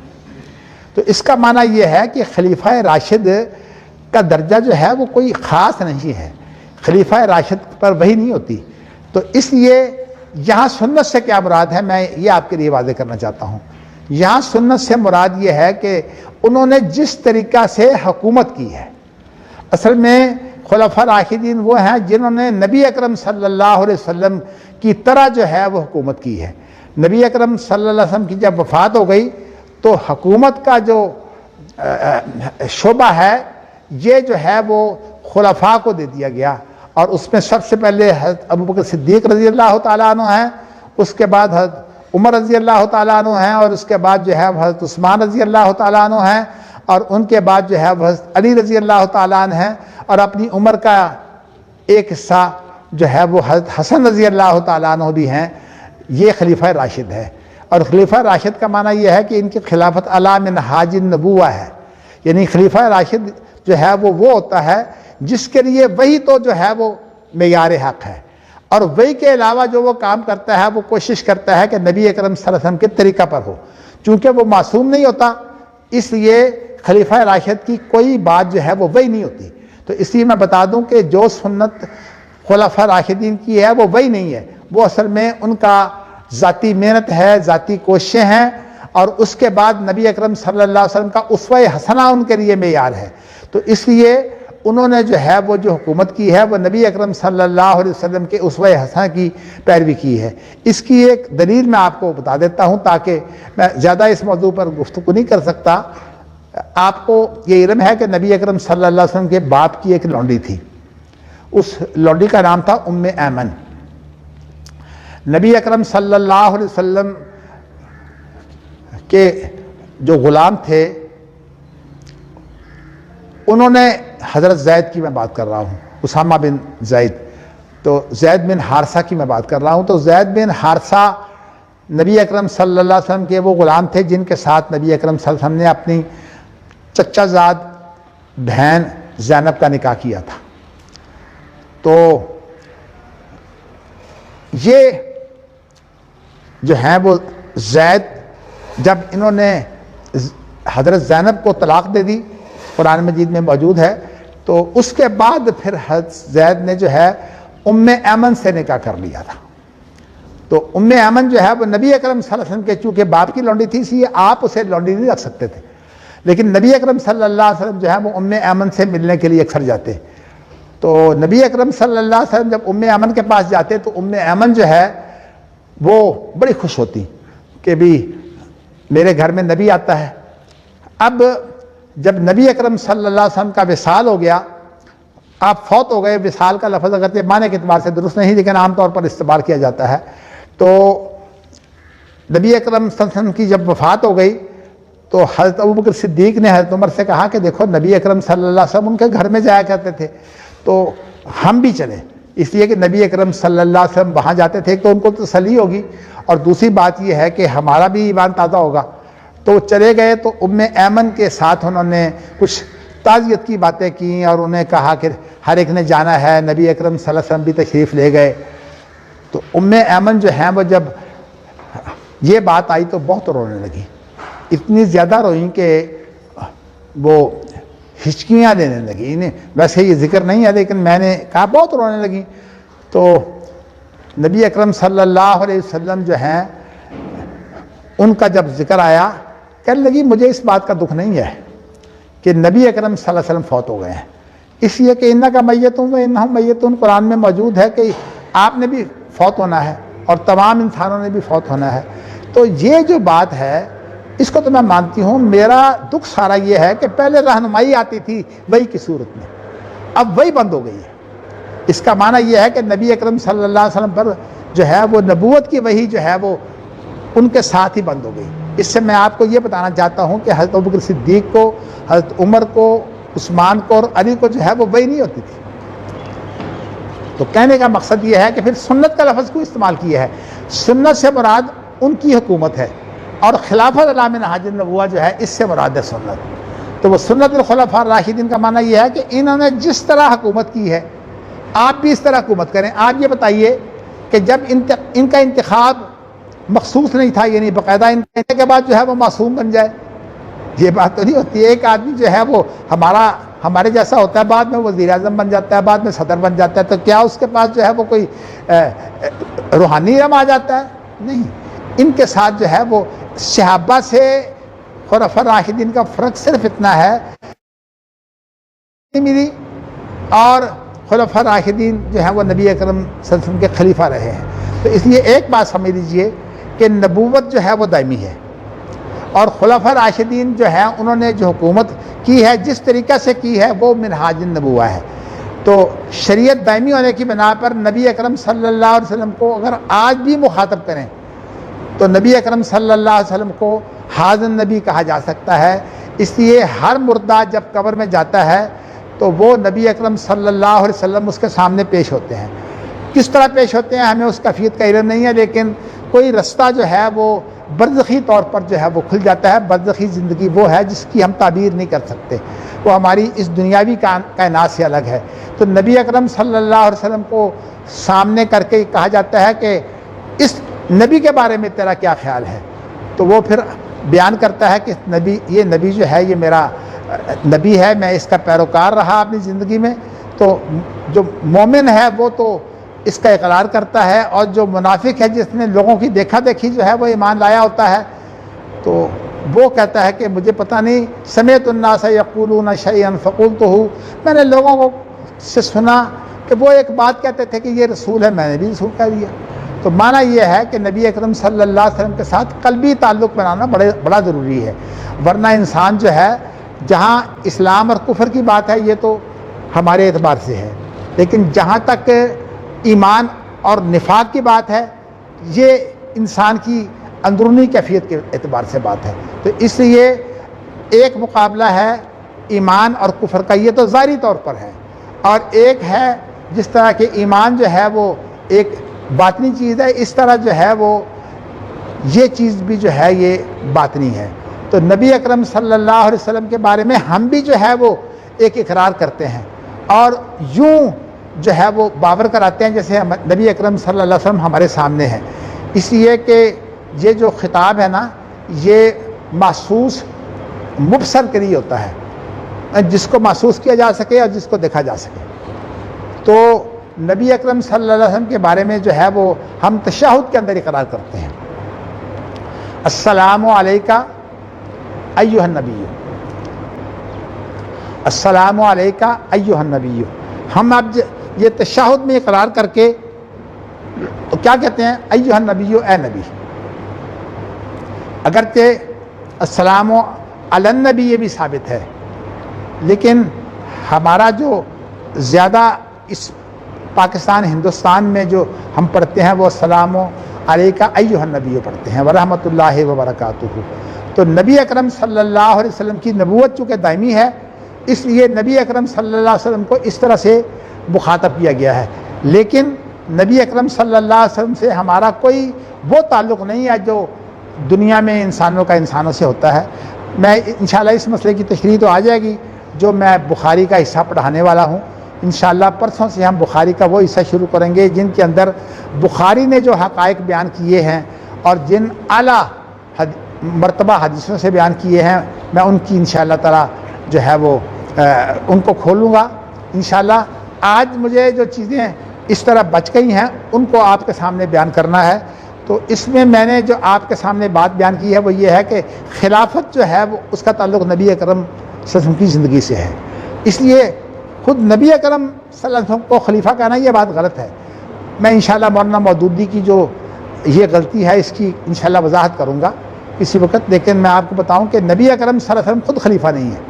تو اس کا معنی یہ ہے کہ خلیفہ راشد کا درجہ جو ہے وہ کوئی خاص نہیں ہے، خلیفہ راشد پر وہی نہیں ہوتی۔ تو اس لیے یہاں سنت سے کیا مراد ہے میں یہ آپ کے لیے واضح کرنا چاہتا ہوں۔ یہاں سنت سے مراد یہ ہے کہ انہوں نے جس طریقہ سے حکومت کی ہے، اصل میں خلفاء راشدین وہ ہیں جنہوں نے نبی اکرم صلی اللہ علیہ وسلم کی طرح جو ہے وہ حکومت کی ہے۔ نبی اکرم صلی اللہ علیہ وسلم کی جب وفات ہو گئی تو حکومت کا جو شعبہ ہے یہ جو ہے وہ خلفاء کو دے دیا گیا، اور اس میں سب سے پہلے حضرت ابوبکر صدیق رضی اللہ تعالیٰ عنہ ہیں، اس کے بعد حضرت عمر رضی اللہ تعالیٰ عنہ ہیں، اور اس کے بعد جو ہے حضرت عثمان رضی اللہ تعالیٰ عنہ ہیں، اور ان کے بعد جو ہے حضرت علی رضی اللہ تعالیٰ عنہ ہیں، اور اپنی عمر کا ایک حصہ جو ہے وہ حضرت حسن رضی اللہ تعالیٰ عنہ بھی ہیں۔ یہ خلیفہ راشد ہے، اور خلیفہ راشد کا معنی یہ ہے کہ ان کی خلافت علی منہاج النبوہ ہے، یعنی خلیفہ راشد جو ہے وہ ہوتا ہے جس کے لیے وہی تو جو ہے وہ معیار حق ہے، اور وہی کے علاوہ جو وہ کام کرتا ہے وہ کوشش کرتا ہے کہ نبی اکرم صلی اللہ علیہ وسلم کے طریقہ پر ہو۔ چونکہ وہ معصوم نہیں ہوتا اس لیے خلیفہ راشد کی کوئی بات جو ہے وہ وہی نہیں ہوتی۔ تو اس لیے میں بتا دوں کہ جو سنت خلفاء راشدین کی ہے وہ وہی نہیں ہے، وہ اصل میں ان کا ذاتی محنت ہے، ذاتی کوششیں ہیں، اور اس کے بعد نبی اکرم صلی اللہ علیہ وسلم کا اسوہ حسنہ ان کے لیے معیار ہے۔ تو اس لیے انہوں نے جو ہے وہ جو حکومت کی ہے وہ نبی اکرم صلی اللہ علیہ وسلم کے اسوہ حسنہ کی پیروی کی ہے۔ اس کی ایک دلیل میں آپ کو بتا دیتا ہوں تاکہ میں زیادہ اس موضوع پر گفتگو نہیں کر سکتا۔ آپ کو یہ علم ہے کہ نبی اکرم صلی اللہ علیہ وسلم کے باپ کی ایک لونڈی تھی، اس لونڈی کا نام تھا ام ایمن۔ نبی اکرم صلی اللہ علیہ وسلم کے جو غلام تھے انہوں نے حضرت زید کی میں بات کر رہا ہوں، اسامہ بن زید، تو زید بن حارثہ کی میں بات کر رہا ہوں۔ تو زید بن حارثہ نبی اکرم صلی اللہ علیہ وسلم کے وہ غلام تھے جن کے ساتھ نبی اکرم صلی اللہ علیہ وسلم نے اپنی چچا زاد بہن زینب کا نکاح کیا تھا۔ تو یہ جو ہیں وہ زید، جب انہوں نے حضرت زینب کو طلاق دے دی، قرآن مجید میں موجود ہے، تو اس کے بعد پھر حضرت زید نے جو ہے ام ایمن سے نکاح کر لیا تھا۔ تو ام ایمن جو ہے وہ نبی اکرم صلی اللہ علیہ وسلم کے چونکہ باپ کی لونڈی تھی، اس لیے آپ اسے لونڈی نہیں رکھ سکتے تھے، لیکن نبی اکرم صلی اللہ علیہ وسلم جو ہے وہ ام ایمن سے ملنے کے لیے اکثر جاتے۔ تو نبی اکرم صلی اللہ علیہ وسلم جب ام ایمن کے پاس جاتے تو ام ایمن جو ہے وہ بڑی خوش ہوتی کہ بھی میرے گھر میں نبی آتا ہے۔ اب جب نبی اکرم صلی اللہ علیہ وسلم کا وصال ہو گیا آپ فوت ہو گئے، وصال کا لفظ اگرچہ معنی کے اعتبار سے درست نہیں لیکن عام طور پر استعمال کیا جاتا ہے، تو نبی اکرم صلی اللہ علیہ وسلم کی جب وفات ہو گئی تو حضرت ابوبکر صدیق نے حضرت عمر سے کہا کہ دیکھو نبی اکرم صلی اللہ علیہ وسلم ان کے گھر میں جایا کرتے تھے، تو ہم بھی چلیں، اس لیے کہ نبی اکرم صلی اللہ علیہ وسلم وہاں جاتے تھے تو ان کو تسلی ہوگی، اور دوسری بات یہ ہے کہ ہمارا بھی ایمان تازہ ہوگا۔ تو چلے گئے تو ام ایمن کے ساتھ انہوں نے کچھ تعزیت کی باتیں کی اور انہیں کہا کہ ہر ایک نے جانا ہے، نبی اکرم صلی اللہ علیہ وسلم بھی تشریف لے گئے۔ تو ام ایمن جو ہیں وہ جب یہ بات آئی تو بہت رونے لگی، اتنی زیادہ روئیں کہ وہ ہچکیاں لینے لگی، ویسے یہ ذکر نہیں ہے لیکن میں نے کہا بہت رونے لگی۔ تو نبی اکرم صلی اللہ علیہ وسلم جو ہیں ان کا جب ذکر آیا کہنے لگی مجھے اس بات کا دکھ نہیں ہے کہ نبی اکرم صلی اللہ علیہ وسلم فوت ہو گئے ہیں، اس لیے کہ انکا میتون و انہم میتون قرآن میں موجود ہے کہ آپ نے بھی فوت ہونا ہے اور تمام انسانوں نے بھی فوت ہونا ہے۔ تو یہ جو بات ہے اس کو تو میں مانتی ہوں، میرا دکھ سارا یہ ہے کہ پہلے رہنمائی آتی تھی وہی کی صورت میں، اب وہی بند ہو گئی ہے۔ اس کا معنی یہ ہے کہ نبی اکرم صلی اللہ علیہ وسلم پر جو ہے وہ نبوت کی وحی جو ہے وہ ان کے ساتھ ہی بند ہو گئی۔ اس سے میں آپ کو یہ بتانا چاہتا ہوں کہ حضرت ابوبکر صدیق کو، حضرت عمر کو، عثمان کو اور علی کو جو ہے وہ وحی نہیں ہوتی تھی۔ تو کہنے کا مقصد یہ ہے کہ پھر سنت کا لفظ کو استعمال کیا ہے، سنت سے مراد ان کی حکومت ہے، اور خلافت علی منہاج النبوہ جو ہے اس سے مراد ہے سنت۔ تو وہ سنت الخلفاء الراشدین کا معنی یہ ہے کہ انہوں نے جس طرح حکومت کی ہے آپ بھی اس طرح حکومت کریں۔ آپ یہ بتائیے کہ جب ان کا انتخاب مخصوص نہیں تھا، یعنی باقاعدہ ان کے بعد جو ہے وہ معصوم بن جائے، یہ بات تو نہیں ہوتی۔ ایک آدمی جو ہے وہ ہمارے جیسا ہوتا ہے، بعد میں وزیر اعظم بن جاتا ہے، بعد میں صدر بن جاتا ہے، تو کیا اس کے پاس جو ہے وہ کوئی روحانی علم آ جاتا ہے؟ نہیں، ان کے ساتھ جو ہے وہ صحابہ سے خلفاء راشدین کا فرق صرف اتنا ہے ملی، اور خلفاء راشدین جو ہیں وہ نبی اکرم صلی اللہ علیہ وسلم کے خلیفہ رہے ہیں۔ تو اس لیے ایک بات سمجھ لیجئے کہ نبوت جو ہے وہ دائمی ہے، اور خلفاء راشدین جو ہیں انہوں نے جو حکومت کی ہے جس طریقہ سے کی ہے وہ منہاج النبوہ ہے۔ تو شریعت دائمی ہونے کی بنا پر نبی اکرم صلی اللہ علیہ وسلم کو اگر آج بھی مخاطب کریں تو نبی اکرم صلی اللہ علیہ وسلم کو حاضر نبی کہا جا سکتا ہے۔ اس لیے ہر مردہ جب قبر میں جاتا ہے تو وہ نبی اکرم صلی اللہ علیہ وسلم اس کے سامنے پیش ہوتے ہیں۔ کس طرح پیش ہوتے ہیں ہمیں اس کیفیت کا علم نہیں ہے، لیکن کوئی رستہ جو ہے وہ برزخی طور پر جو ہے وہ کھل جاتا ہے۔ برزخی زندگی وہ ہے جس کی ہم تعبیر نہیں کر سکتے، وہ ہماری اس دنیاوی کائنات سے الگ ہے۔ تو نبی اکرم صلی اللہ علیہ وسلم کو سامنے کر کے کہا جاتا ہے کہ اس نبی کے بارے میں تیرا کیا خیال ہے؟ تو وہ پھر بیان کرتا ہے کہ یہ نبی جو ہے یہ میرا نبی ہے، میں اس کا پیروکار رہا اپنی زندگی میں۔ تو جو مومن ہے وہ تو اس کا اقرار کرتا ہے، اور جو منافق ہے جس نے لوگوں کی دیکھا دیکھی جو ہے وہ ایمان لایا ہوتا ہے تو وہ کہتا ہے کہ مجھے پتہ نہیں، سمعت الناس یقولون شیئا فقلتہ، میں نے لوگوں سے سنا کہ وہ ایک بات کہتے تھے کہ یہ رسول ہے، میں نے بھی رسول کہہ دیا۔ تو معنی یہ ہے کہ نبی اکرم صلی اللہ علیہ وسلم کے ساتھ قلبی تعلق بنانا بڑا ضروری ہے، ورنہ انسان جو ہے جہاں اسلام اور کفر کی بات ہے یہ تو ہمارے اعتبار سے ہے، لیکن جہاں تک ایمان اور نفاق کی بات ہے یہ انسان کی اندرونی کیفیت کے اعتبار سے بات ہے۔ تو اس لیے ایک مقابلہ ہے ایمان اور کفر کا، یہ تو ظاہری طور پر ہے، اور ایک ہے جس طرح کہ ایمان جو ہے وہ ایک باطنی چیز ہے، اس طرح جو ہے وہ یہ چیز بھی جو ہے یہ باطنی ہے۔ تو نبی اکرم صلی اللہ علیہ وسلم کے بارے میں ہم بھی جو ہے وہ ایک اقرار کرتے ہیں، اور یوں جو ہے وہ باور کراتے ہیں جیسے نبی اکرم صلی اللہ علیہ وسلم ہمارے سامنے ہیں۔ اس لیے کہ یہ جو خطاب ہے نا یہ محسوس مبصر کے لیے ہوتا ہے، جس کو محسوس کیا جا سکے اور جس کو دیکھا جا سکے۔ تو نبی اکرم صلی اللہ علیہ وسلم کے بارے میں جو ہے وہ ہم تشہد کے اندر اقرار کرتے ہیں، السلام علیکہ ایھا النبی، السلام علیکہ ایھا النبی۔ ہم اب یہ تشہد میں اقرار کر کے تو کیا کہتے ہیں؟ ایھا النبی، اے نبی۔ اگرچہ السلام علی النبی یہ بھی ثابت ہے، لیکن ہمارا جو زیادہ اس پاکستان ہندوستان میں جو ہم پڑھتے ہیں وہ السلام علیکہ ایھا النبی پڑھتے ہیں ورحمۃ اللہ وبرکاتہ. تو نبی اکرم صلی اللہ علیہ وسلم کی نبوت چونکہ دائمی ہے، اس لیے نبی اکرم صلی اللہ علیہ وسلم کو اس طرح سے مخاطب کیا گیا ہے. لیکن نبی اکرم صلی اللہ علیہ وسلم سے ہمارا کوئی وہ تعلق نہیں ہے جو دنیا میں انسانوں کا انسانوں سے ہوتا ہے. میں انشاءاللہ اس مسئلے کی تشریح تو آ جائے گی جو میں بخاری کا حصہ پڑھانے والا ہوں. انشاءاللہ پرسوں سے ہم بخاری کا وہ حصہ شروع کریں گے جن کے اندر بخاری نے جو حقائق بیان کیے ہیں اور جن اعلیٰ مرتبہ حدیثوں سے بیان کیے ہیں، میں ان کی انشاءاللہ تعالی جو ہے وہ ان کو کھولوں گا انشاءاللہ. آج مجھے جو چیزیں اس طرح بچ گئی ہیں ان کو آپ کے سامنے بیان کرنا ہے. تو اس میں نے جو آپ کے سامنے بات بیان کی ہے وہ یہ ہے کہ خلافت جو ہے وہ اس کا تعلق نبی اکرم صلی اللہ علیہ وسلم کی زندگی سے ہے. اس لیے خود نبی اکرم صلی اللہ علیہ وسلم کو خلیفہ کہنا یہ بات غلط ہے. میں انشاءاللہ مولانا مودودی کی جو یہ غلطی ہے اس کی انشاءاللہ وضاحت کروں گا کسی وقت. لیکن میں آپ کو بتاؤں کہ نبی اکرم صلی اللہ علیہ وسلم خود خلیفہ نہیں ہے،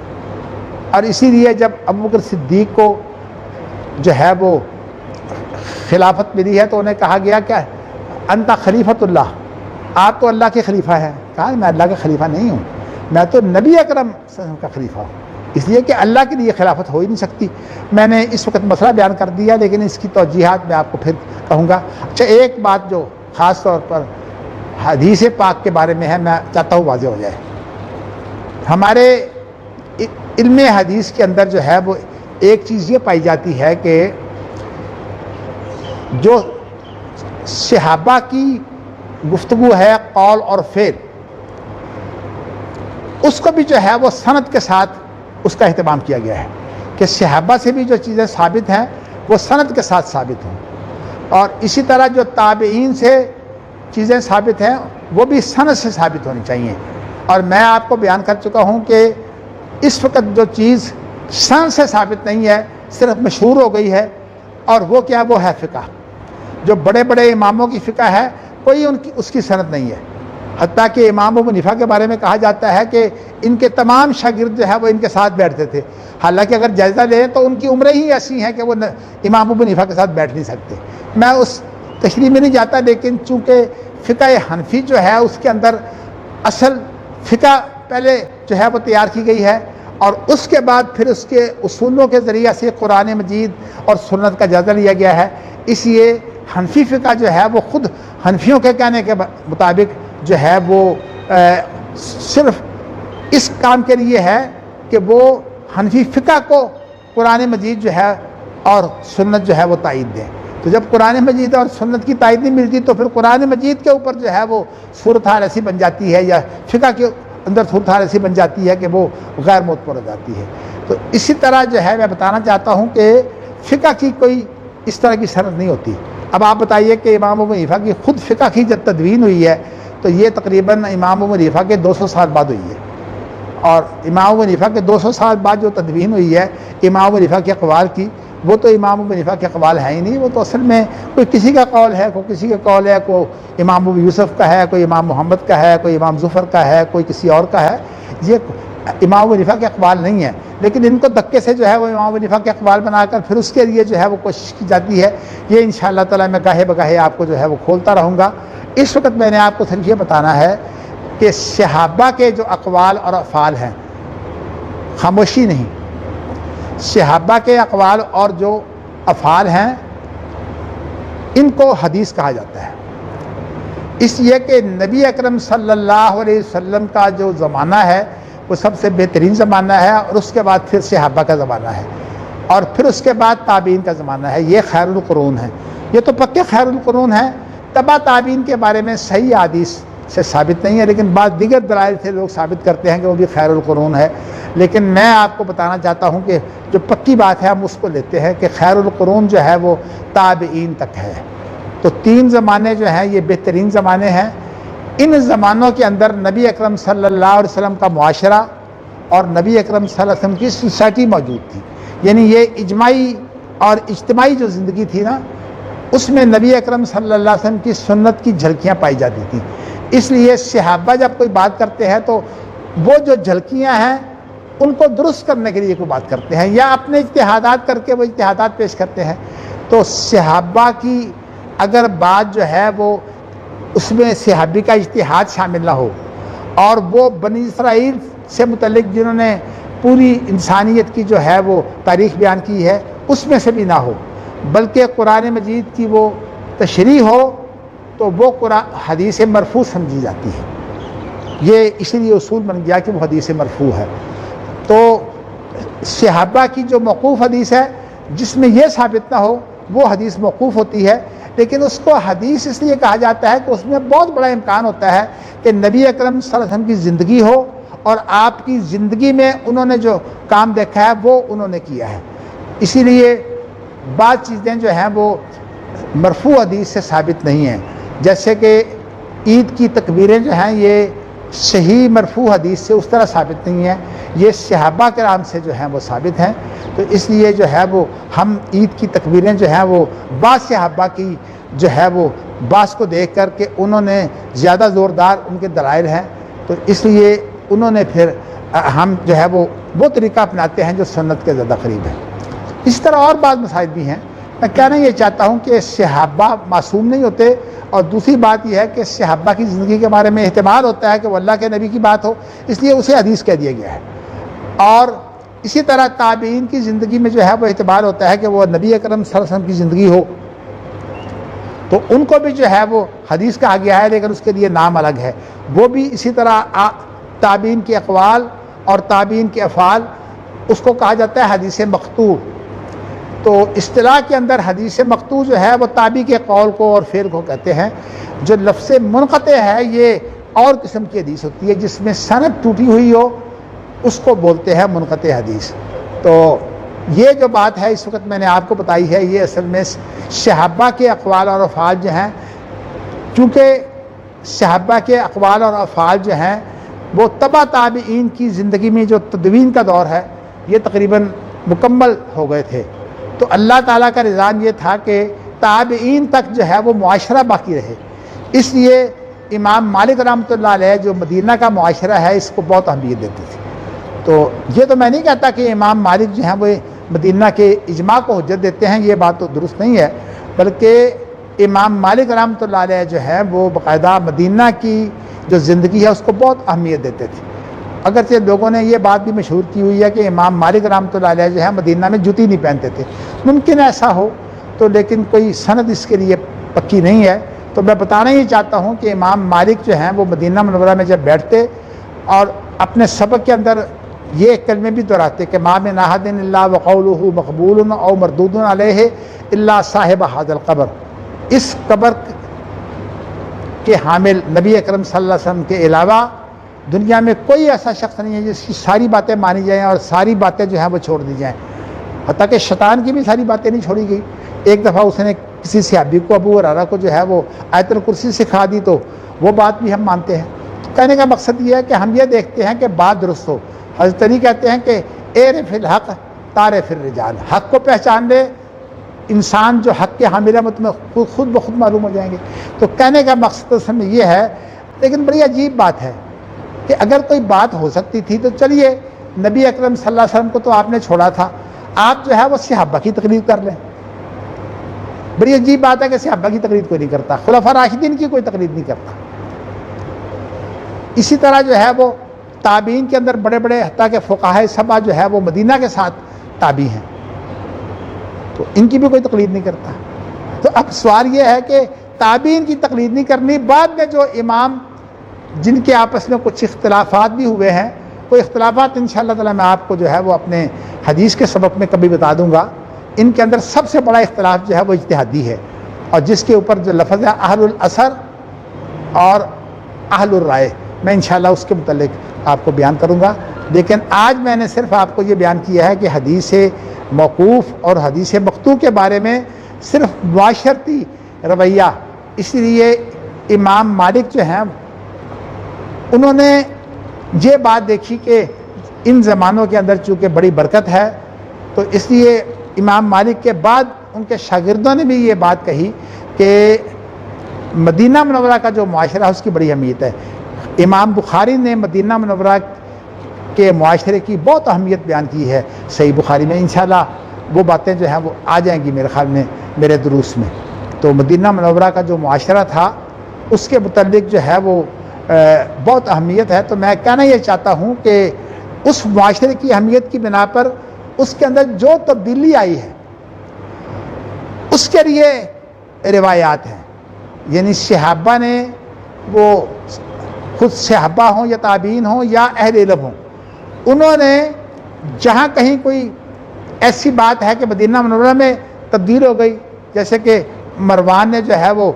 اور اسی لیے جب ابوبکر صدیق کو جو ہے وہ خلافت ملی ہے تو انہیں کہا گیا کہ انت خلیفۃ اللہ، آپ تو اللہ کے خلیفہ ہیں. کہا میں اللہ کا خلیفہ نہیں ہوں، میں تو نبی اکرم صلی اللہ علیہ وسلم کا خلیفہ ہوں. اس لیے کہ اللہ کے لیے خلافت ہو ہی نہیں سکتی. میں نے اس وقت مسئلہ بیان کر دیا لیکن اس کی توجیحات میں آپ کو پھر کہوں گا. اچھا، ایک بات جو خاص طور پر حدیث پاک کے بارے میں ہے میں چاہتا ہوں واضح ہو جائے. ہمارے علم حدیث کے اندر جو ہے وہ ایک چیز یہ پائی جاتی ہے کہ جو صحابہ کی گفتگو ہے قول اور فعل، اس کو بھی جو ہے وہ سند کے ساتھ اس کا اہتمام کیا گیا ہے کہ صحابہ سے بھی جو چیزیں ثابت ہیں وہ سند کے ساتھ ثابت ہوں، اور اسی طرح جو تابعین سے چیزیں ثابت ہیں وہ بھی سند سے ثابت ہونی چاہیے. اور میں آپ کو بیان کر چکا ہوں کہ اس وقت جو چیز سند سے ثابت نہیں ہے صرف مشہور ہو گئی ہے، اور وہ کیا، وہ ہے فقہ. جو بڑے بڑے اماموں کی فقہ ہے کوئی اس کی سند نہیں ہے. حتیٰ کہ امام ابو حنیفہ کے بارے میں کہا جاتا ہے کہ ان کے تمام شاگرد جو ہے وہ ان کے ساتھ بیٹھتے تھے. حالانکہ اگر جائزہ لیں تو ان کی عمریں ہی ایسی ہیں کہ وہ امام ابو حنیفہ کے ساتھ بیٹھ نہیں سکتے. میں اس تشریح میں نہیں جاتا، لیکن چونکہ فقہ حنفی جو ہے اس کے اندر اصل فقہ پہلے جو ہے وہ تیار کی گئی ہے، اور اس کے بعد پھر اس کے اصولوں کے ذریعہ سے قرآن مجید اور سنت کا جائزہ لیا گیا ہے. اس لیے حنفی فقہ جو ہے وہ خود حنفیوں کے کہنے کے مطابق جو ہے وہ صرف اس کام کے لیے ہے کہ وہ حنفی فقہ کو قرآن مجید جو ہے اور سنت جو ہے وہ تائید دیں. تو جب قرآن مجید اور سنت کی تائید نہیں ملتی تو پھر قرآن مجید کے اوپر جو ہے وہ صورتحال ایسی بن جاتی ہے، یا فقہ کے اندر صورتحال ایسی بن جاتی ہے کہ وہ غیر معتبر ہو جاتی ہے. تو اسی طرح جو ہے میں بتانا چاہتا ہوں کہ فقہ کی کوئی اس طرح کی سند نہیں ہوتی. اب آپ بتائیے کہ امام ابو حنیفہ کی خود فقہ کی جب تدوین ہوئی ہے تو یہ تقریباً امام ابو حنیفہ کے 200 سال بعد ہوئی ہے، اور امام ابو حنیفہ کے 200 سال بعد جو تدوین ہوئی ہے امام ابو حنیفہ کے اقوال کی، وہ تو امام ابو حنیفہ کے اقوال ہیں ہی نہیں. وہ تو اصل میں کوئی کسی کا قول ہے، کوئی کسی کا قول ہے، کوئی امام ابو یوسف کا ہے، کوئی امام محمد کا ہے، کوئی امام ظفر کا ہے، کوئی کسی اور کا ہے. یہ امام ابو حنیفہ کے اقوال نہیں ہیں، لیکن ان کو دھکے سے جو ہے وہ امام ابو حنیفہ کے اقوال بنا کر پھر اس کے لیے جو ہے وہ کوشش کی جاتی ہے. یہ انشاءاللہ تعالی میں گاہے بگاہے آپ کو جو ہے وہ کھولتا رہوں گا. اس وقت میں نے آپ کو صرف یہ بتانا ہے کہ صحابہ کے جو اقوال اور افعال ہیں، خاموشی نہیں، صحابہ کے اقوال اور جو افعال ہیں ان کو حدیث کہا جاتا ہے. اس لیے کہ نبی اکرم صلی اللہ علیہ وسلم کا جو زمانہ ہے وہ سب سے بہترین زمانہ ہے، اور اس کے بعد پھر صحابہ کا زمانہ ہے، اور پھر اس کے بعد تابعین کا زمانہ ہے. یہ خیر القرون ہے، یہ تو پکے خیر القرون ہیں. تبع تابعین کے بارے میں صحیح حدیث سے ثابت نہیں ہے، لیکن بعض دیگر دلائل سے لوگ ثابت کرتے ہیں کہ وہ بھی خیر القرون ہے. لیکن میں آپ کو بتانا چاہتا ہوں کہ جو پکی بات ہے ہم اس کو لیتے ہیں کہ خیر القرون جو ہے وہ تابعین تک ہے. تو 3 زمانے جو ہیں یہ بہترین زمانے ہیں. ان زمانوں کے اندر نبی اکرم صلی اللہ علیہ وسلم کا معاشرہ اور نبی اکرم صلی اللہ علیہ وسلم کی سوسائٹی موجود تھی. یعنی یہ اجماعی اور اجتماعی جو زندگی تھی نا، اس میں نبی اکرم صلی اللہ علیہ وسلم کی سنت کی جھلکیاں پائی جاتی تھیں. اس لیے صحابہ جب کوئی بات کرتے ہیں تو وہ جو جھلکیاں ہیں ان کو درست کرنے کے لیے کوئی بات کرتے ہیں یا اپنے اجتہادات کر کے وہ اجتہادات پیش کرتے ہیں، تو صحابہ کی اگر بات جو ہے وہ اس میں صحابی کا اجتہاد شامل نہ ہو اور وہ بنی اسرائیل سے متعلق جنہوں نے پوری انسانیت کی جو ہے وہ تاریخ بیان کی ہے اس میں سے بھی نہ ہو، بلکہ قرآن مجید کی وہ تشریح ہو، تو وہ حدیث مرفوع سمجھی جاتی ہے۔ یہ اسی لیے اصول بن گیا کہ وہ حدیث مرفوع ہے۔ تو صحابہ کی جو موقوف حدیث ہے جس میں یہ ثابت نہ ہو وہ حدیث موقوف ہوتی ہے، لیکن اس کو حدیث اس لیے کہا جاتا ہے کہ اس میں بہت بڑا امکان ہوتا ہے کہ نبی اکرم صلی اللہ علیہ وسلم کی زندگی ہو اور آپ کی زندگی میں انہوں نے جو کام دیکھا ہے وہ انہوں نے کیا ہے، اسی لیے بعض چیزیں جو ہیں وہ مرفوع حدیث سے ثابت نہیں ہیں، جیسے کہ عید کی تکبیریں جو ہیں یہ صحیح مرفوع حدیث سے اس طرح ثابت نہیں ہیں، یہ صحابہ کرام سے جو ہیں وہ ثابت ہیں۔ تو اس لیے جو ہے وہ ہم عید کی تکبیریں جو ہیں وہ بعض صحابہ کی جو ہے وہ بعض کو دیکھ کر کے انہوں نے زیادہ زوردار ان کے دلائل ہیں، تو اس لیے انہوں نے پھر ہم جو ہے وہ طریقہ اپناتے ہیں جو سنت کے زیادہ قریب ہے۔ اس طرح اور بعض مسائل بھی ہیں۔ میں کہنا یہ چاہتا ہوں کہ صحابہ معصوم نہیں ہوتے، اور دوسری بات یہ ہے کہ صحابہ کی زندگی کے بارے میں احتمال ہوتا ہے کہ وہ اللہ کے نبی کی بات ہو، اس لیے اسے حدیث کہہ دیا گیا ہے، اور اسی طرح تابعین کی زندگی میں جو ہے وہ احتمال ہوتا ہے کہ وہ نبی اکرم صلی اللہ علیہ وسلم کی زندگی ہو، تو ان کو بھی جو ہے وہ حدیث کہا گیا ہے، لیکن اس کے لیے نام الگ ہے۔ وہ بھی اسی طرح تابعین کے اقوال اور تابعین کے افعال اس کو کہا جاتا ہے حدیث مقطوع۔ تو اصطلاح کے اندر حدیث مقطوع جو ہے وہ تابعی کے قول کو اور فعل کو کہتے ہیں۔ جو لفظ منقطع ہے یہ اور قسم کی حدیث ہوتی ہے جس میں سند ٹوٹی ہوئی ہو، اس کو بولتے ہیں منقطع حدیث۔ تو یہ جو بات ہے اس وقت میں نے آپ کو بتائی ہے، یہ اصل میں صحابہ کے اقوال اور افعال جو ہیں، چونکہ صحابہ کے اقوال اور افعال جو ہیں وہ تبع تابعین کی زندگی میں جو تدوین کا دور ہے یہ تقریباً مکمل ہو گئے تھے، تو اللہ تعالیٰ کا نظام یہ تھا کہ تابعین تک جو ہے وہ معاشرہ باقی رہے، اس لیے امام مالک رحمۃ اللہ علیہ جو مدینہ کا معاشرہ ہے اس کو بہت اہمیت دیتے تھے۔ تو یہ تو میں نہیں کہتا کہ امام مالک جو ہیں وہ مدینہ کے اجماع کو حجت دیتے ہیں، یہ بات تو درست نہیں ہے، بلکہ امام مالک رحمۃ اللہ علیہ جو ہے وہ باقاعدہ مدینہ کی جو زندگی ہے اس کو بہت اہمیت دیتے تھے۔ اگرچہ لوگوں نے یہ بات بھی مشہور کی ہوئی ہے کہ امام مالک رحمۃ اللہ علیہ جو ہے مدینہ میں جوتی نہیں پہنتے تھے، ممکن ایسا ہو تو، لیکن کوئی سند اس کے لیے پکی نہیں ہے۔ تو میں بتانا ہی چاہتا ہوں کہ امام مالک جو ہیں وہ مدینہ منورہ میں جب بیٹھتے اور اپنے سبق کے اندر یہ کلمے بھی دہراتے کہ ما من احد الا وقولہ مقبول او مردود علیہ الا صاحب ھذا القبر، اس قبر کے حامل نبی اکرم صلی اللہ علیہ وسلم کے علاوہ دنیا میں کوئی ایسا شخص نہیں ہے جس کی ساری باتیں مانی جائیں اور ساری باتیں جو ہیں وہ چھوڑ دی جائیں، حتیٰ کہ شیطان کی بھی ساری باتیں نہیں چھوڑی گئی۔ ایک دفعہ اس نے کسی صحابی کو ابو ہریرہ کو جو ہے وہ آیت الکرسی سکھا دی، تو وہ بات بھی ہم مانتے ہیں۔ کہنے کا مقصد یہ ہے کہ ہم یہ دیکھتے ہیں کہ بات درست ہو۔ حضرت علی کہتے ہیں کہ اعرف الحق تعرف الرجال، حق کو پہچان لے، انسان جو حق کے حامل ہے تمہیں خود بخود معلوم ہو جائیں گے۔ تو کہنے کا مقصد اس میں یہ ہے، لیکن بڑی عجیب بات ہے کہ اگر کوئی بات ہو سکتی تھی تو چلیے نبی اکرم صلی اللہ علیہ وسلم کو تو آپ نے چھوڑا تھا، آپ جو ہے وہ صحابہ کی تقلید کر لیں۔ بڑی عجیب بات ہے کہ صحابہ کی تقلید کوئی نہیں کرتا، خلفاء راشدین کی کوئی تقلید نہیں کرتا۔ اسی طرح جو ہے وہ تابعین کے اندر بڑے بڑے حتیٰ کہ فقہاء سبع جو ہے وہ مدینہ کے ساتھ تابعی ہیں، تو ان کی بھی کوئی تقلید نہیں کرتا۔ تو اب سوال یہ ہے کہ تابعین کی تقلید نہیں کرنی، بعد میں جو امام جن کے آپس میں کچھ اختلافات بھی ہوئے ہیں، وہ اختلافات انشاءاللہ تعالیٰ میں آپ کو جو ہے وہ اپنے حدیث کے سبق میں کبھی بتا دوں گا۔ ان کے اندر سب سے بڑا اختلاف جو ہے وہ اجتہادی ہے، اور جس کے اوپر جو لفظ ہے اہل الاثر اور اہل الرائے، میں انشاءاللہ اس کے متعلق آپ کو بیان کروں گا۔ لیکن آج میں نے صرف آپ کو یہ بیان کیا ہے کہ حدیث موقوف اور حدیث مقطوع کے بارے میں صرف معاشرتی رویہ، اس لیے امام مالک جو ہیں انہوں نے یہ بات دیکھی کہ ان زمانوں کے اندر چونکہ بڑی برکت ہے، تو اس لیے امام مالک کے بعد ان کے شاگردوں نے بھی یہ بات کہی کہ مدینہ منورہ کا جو معاشرہ ہے اس کی بڑی اہمیت ہے۔ امام بخاری نے مدینہ منورہ کے معاشرے کی بہت اہمیت بیان کی ہے صحیح بخاری میں. انشاءاللہ وہ باتیں جو ہیں وہ آ جائیں گی میرے خیال میں میرے دروس میں. تو مدینہ منورہ کا جو معاشرہ تھا اس کے متعلق جو ہے وہ بہت اہمیت ہے. تو میں کہنا یہ چاہتا ہوں کہ اس معاشرے کی اہمیت کی بنا پر اس کے اندر جو تبدیلی آئی ہے اس کے لیے روایات ہیں. یعنی صحابہ نے، وہ خود صحابہ ہوں یا تابعین ہوں یا اہل علم ہوں، انہوں نے جہاں کہیں کوئی ایسی بات ہے کہ مدینہ منورہ میں تبدیل ہو گئی، جیسے کہ مروان نے جو ہے وہ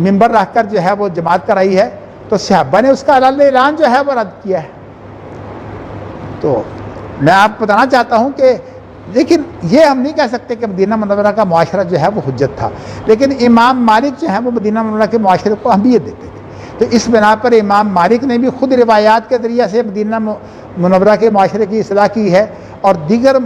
ممبر رکھ کر جو ہے وہ جماعت کرائی ہے، تو صحابہ نے اس کا اعلان جو ہے وہ رد کیا ہے. تو میں آپ کو بتانا چاہتا ہوں کہ لیکن یہ ہم نہیں کہہ سکتے کہ مدینہ منورہ کا معاشرہ جو ہے وہ حجت تھا، لیکن امام مالک جو ہے وہ مدینہ منورہ کے معاشرے کو اہمیت دیتے تھے. تو اس بنا پر امام مالک نے بھی خود روایات کے ذریعے سے مدینہ منورہ کے معاشرے کی اصلاح کی ہے، اور دیگر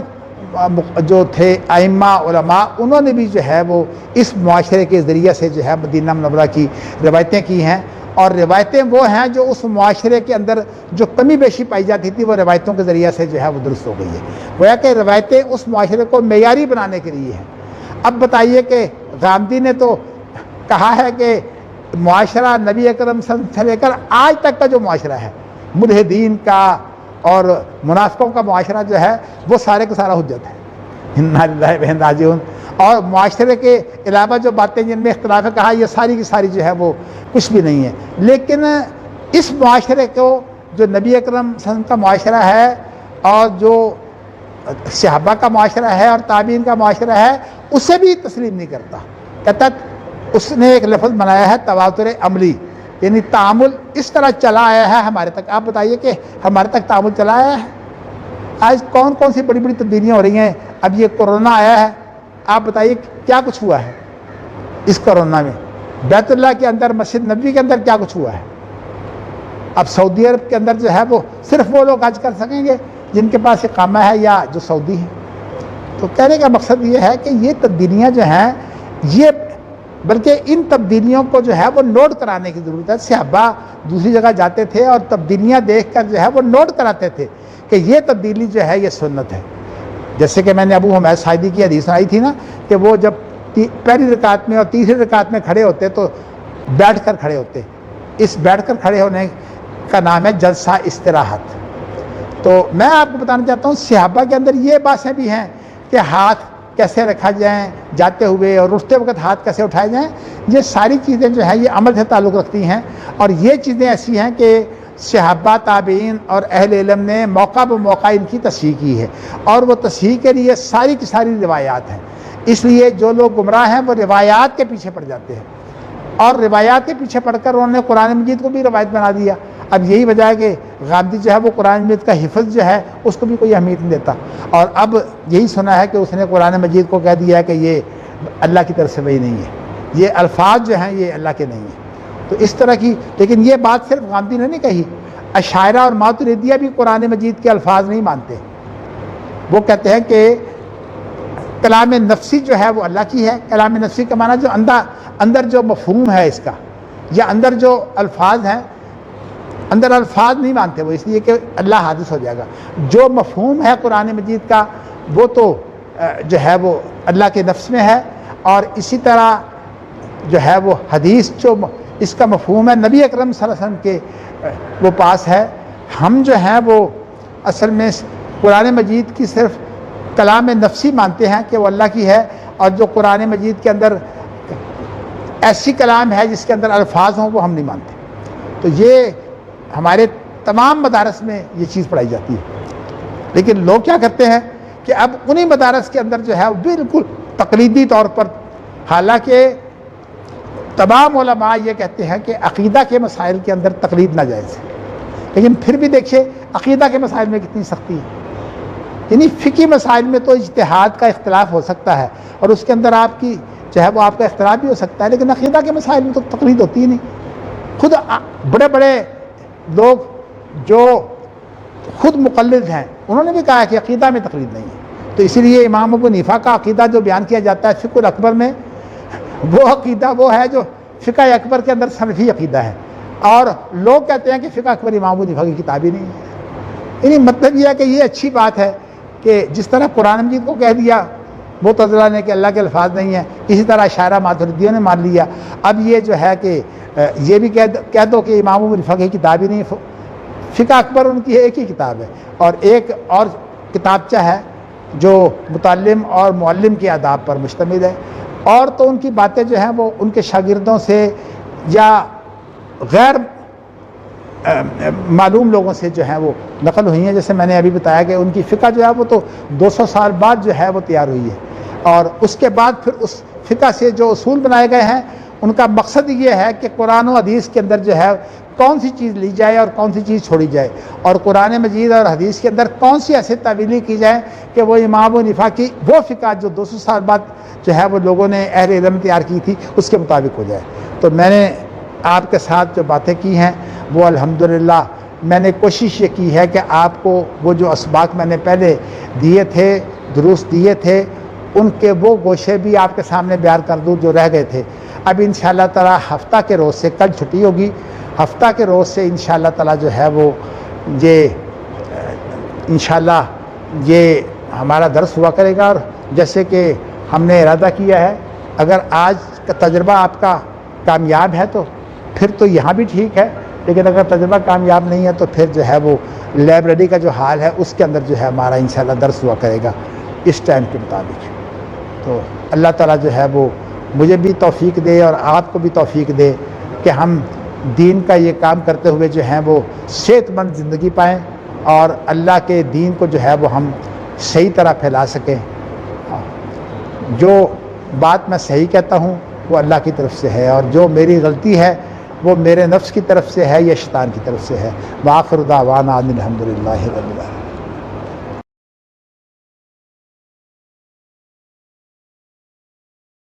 جو تھے ائمہ علماء انہوں نے بھی جو ہے وہ اس معاشرے کے ذریعے سے جو ہے مدینہ منورہ کی روایتیں کی ہیں. اور روایتیں وہ ہیں جو اس معاشرے کے اندر جو کمی بیشی پائی جاتی تھی وہ روایتوں کے ذریعے سے جو ہے وہ درست ہو گئی ہے. گویا کہ روایتیں اس معاشرے کو معیاری بنانے کے لیے ہیں. اب بتائیے کہ غامدی نے تو کہا ہے کہ معاشرہ نبی اکرم صلی اللہ علیہ وسلم سے لے کر آج تک کا جو معاشرہ ہے، ملحدین کا اور منافقوں کا معاشرہ جو ہے وہ سارے کا سارا حجت ہے. انا للہ و انا راجعون. اور معاشرے کے علاوہ جو باتیں جن میں اختلاف ہے، کہا یہ ساری کی ساری جو ہے وہ کچھ بھی نہیں ہے. لیکن اس معاشرے کو جو نبی اکرم صلی اللہ علیہ وسلم کا معاشرہ ہے اور جو صحابہ کا معاشرہ ہے اور تابعین کا معاشرہ ہے، اسے بھی تسلیم نہیں کرتا. کہتا اس نے ایک لفظ بنایا ہے تواتر عملی، یعنی تعامل اس طرح چلا آیا ہے ہمارے تک. آپ بتائیے کہ ہمارے تک تعامل چلا آیا ہے؟ آج کون کون سی بڑی بڑی تبدیلیاں ہو رہی ہیں. اب یہ کورونا آیا ہے، آپ بتائیے کیا کچھ ہوا ہے اس کورونا میں. بیت اللہ کے اندر، مسجد نبوی کے اندر کیا کچھ ہوا ہے. اب سعودی عرب کے اندر جو ہے وہ صرف وہ لوگ حج کر سکیں گے جن کے پاس اقامہ ہے یا جو سعودی ہیں. تو کہنے کا مقصد یہ ہے کہ یہ تبدیلیاں جو ہیں، یہ بلکہ ان تبدیلیوں کو جو ہے وہ نوٹ کرانے کی ضرورت ہے. صحابہ دوسری جگہ جاتے تھے اور تبدیلیاں دیکھ کر جو ہے وہ نوٹ کراتے تھے کہ یہ تبدیلی جو ہے یہ سنت ہے. جیسے کہ میں نے ابو حمید ساعدی کی حدیث سنائی تھی نا کہ وہ جب پہلی رکعت میں اور تیسری رکعت میں کھڑے ہوتے تو بیٹھ کر کھڑے ہوتے. اس بیٹھ کر کھڑے ہونے کا نام ہے جلسہ استراحت. تو میں آپ کو بتانا چاہتا ہوں صحابہ کے اندر یہ باتیں بھی ہیں کہ ہاتھ کیسے رکھا جائیں جاتے ہوئے اور اٹھتے وقت ہاتھ کیسے اٹھائے جائیں. یہ ساری چیزیں جو ہیں یہ عمل سے تعلق رکھتی ہیں، اور یہ چیزیں ایسی ہیں کہ صحابہ، تابعین اور اہل علم نے موقع بموقع ان کی تصحیح کی ہے، اور وہ تصحیح کے لیے ساری کی ساری روایات ہیں. اس لیے جو لوگ گمراہ ہیں وہ روایات کے پیچھے پڑ جاتے ہیں، اور روایات کے پیچھے پڑھ کر انہوں نے قرآن مجید کو بھی روایت بنا دیا. اب یہی وجہ ہے کہ غامدی جو ہے وہ قرآن مجید کا حفظ جو ہے اس کو بھی کوئی اہمیت نہیں دیتا، اور اب یہی سنا ہے کہ اس نے قرآن مجید کو کہہ دیا ہے کہ یہ اللہ کی طرف سے وہی نہیں ہے، یہ الفاظ جو ہیں یہ اللہ کے نہیں ہیں. تو اس طرح کی، لیکن یہ بات صرف غامدی نے نہیں کہی، اشاعرہ اور ماتریدیہ بھی قرآن مجید کے الفاظ نہیں مانتے. وہ کہتے ہیں کہ کلام نفسی جو ہے وہ اللہ کی ہے. کلام نفسی کا معنی جو اندر جو مفہوم ہے اس کا، یا اندر جو الفاظ ہیں، اندر الفاظ نہیں مانتے وہ، اس لیے کہ اللہ حادث ہو جائے گا. جو مفہوم ہے قرآن مجید کا وہ تو جو ہے وہ اللہ کے نفس میں ہے، اور اسی طرح جو ہے وہ حدیث جو اس کا مفہوم ہے نبی اکرم صلی اللہ علیہ وسلم کے وہ پاس ہے. ہم جو ہیں وہ اصل میں قرآن مجید کی صرف کلام نفسی مانتے ہیں کہ وہ اللہ کی ہے، اور جو قرآن مجید کے اندر ایسی کلام ہے جس کے اندر الفاظ ہوں وہ ہم نہیں مانتے. تو یہ ہمارے تمام مدارس میں یہ چیز پڑھائی جاتی ہے. لیکن لوگ کیا کرتے ہیں کہ اب انہی مدارس کے اندر جو ہے بالکل تقلیدی طور پر، حالانکہ تمام علماء یہ کہتے ہیں کہ عقیدہ کے مسائل کے اندر تقلید ناجائز ہے، لیکن پھر بھی دیکھیے عقیدہ کے مسائل میں کتنی سختی ہے. یعنی فقہی مسائل میں تو اجتہاد کا اختلاف ہو سکتا ہے اور اس کے اندر آپ کی جو ہے وہ آپ کا اختلاف بھی ہو سکتا ہے، لیکن عقیدہ کے مسائل میں تو تقلید ہوتی ہی نہیں. خود بڑے بڑے لوگ جو خود مقلد ہیں انہوں نے بھی کہا کہ عقیدہ میں تقلید نہیں ہے. تو اسی لیے امام ابو حنیفہ کا عقیدہ جو بیان کیا جاتا ہے فقہ الاکبر میں، وہ عقیدہ وہ ہے جو فقہ اکبر کے اندر سلفی عقیدہ ہے، اور لوگ کہتے ہیں کہ فقہ اکبر امام ابو حنیفہ کی کتاب ہی نہیں ہے. یعنی مطلب یہ ہے کہ یہ اچھی بات ہے کہ جس طرح قرآن مجید کو کہہ دیا معتزلہ نے کہ اللہ کے الفاظ نہیں ہیں، اسی طرح اشاعرہ ماتریدیوں نے مان لیا. اب یہ جو ہے کہ یہ بھی کہہ دو کہ امام ابو حنیفہ کی کتاب ہی نہیں، فقہ اکبر ان کی ایک ہی کتاب ہے، اور ایک اور کتابچہ ہے جو متعلم اور معلم کے آداب پر مشتمل ہے. اور تو ان کی باتیں جو ہیں وہ ان کے شاگردوں سے یا غیر معلوم لوگوں سے جو ہیں وہ نقل ہوئی ہیں. جیسے میں نے ابھی بتایا کہ ان کی فقہ جو ہے وہ تو 200 سال بعد جو ہے وہ تیار ہوئی ہے، اور اس کے بعد پھر اس فقہ سے جو اصول بنائے گئے ہیں ان کا مقصد یہ ہے کہ قرآن و حدیث کے اندر جو ہے کون سی چیز لی جائے اور کون سی چیز چھوڑی جائے، اور قرآن مجید اور حدیث کے اندر کون سی ایسی تعویلی کی جائے کہ وہ امام ابو حنیفہ کی وہ فقہ جو 200 سال بعد جو ہے وہ لوگوں نے اہل علم تیار کی تھی اس کے مطابق ہو جائے. تو میں نے آپ کے ساتھ جو باتیں کی ہیں وہ الحمدللہ میں نے کوشش یہ کی ہے کہ آپ کو وہ جو اسباق میں نے پہلے دیے تھے، دروس دیے تھے، ان کے وہ گوشے بھی آپ کے سامنے بیان کر دوں جو رہ گئے تھے. اب انشاءاللہ تعالی ہفتہ کے روز سے، کل چھٹی ہوگی، ہفتہ کے روز سے انشاءاللہ تعالی جو ہے وہ یہ انشاءاللہ یہ ہمارا درس ہوا کرے گا. اور جیسے کہ ہم نے ارادہ کیا ہے، اگر آج کا تجربہ آپ کا کامیاب ہے تو پھر تو یہاں بھی ٹھیک ہے، لیکن اگر تجربہ کامیاب نہیں ہے تو پھر جو ہے وہ لائبریری کا جو حال ہے اس کے اندر جو ہے ہمارا انشاءاللہ درس ہوا کرے گا اس ٹائم کے مطابق. تو اللہ تعالیٰ جو ہے وہ مجھے بھی توفیق دے اور آپ کو بھی توفیق دے کہ ہم دین کا یہ کام کرتے ہوئے جو ہیں وہ صحت مند زندگی پائیں اور اللہ کے دین کو جو ہے وہ ہم صحیح طرح پھیلا سکیں. جو بات میں صحیح کہتا ہوں وہ اللہ کی طرف سے ہے، اور جو میری غلطی ہے وہ میرے نفس کی طرف سے ہے یا شیطان کی طرف سے ہے. وآخر دعوانا ان الحمدللہ رب العالمین.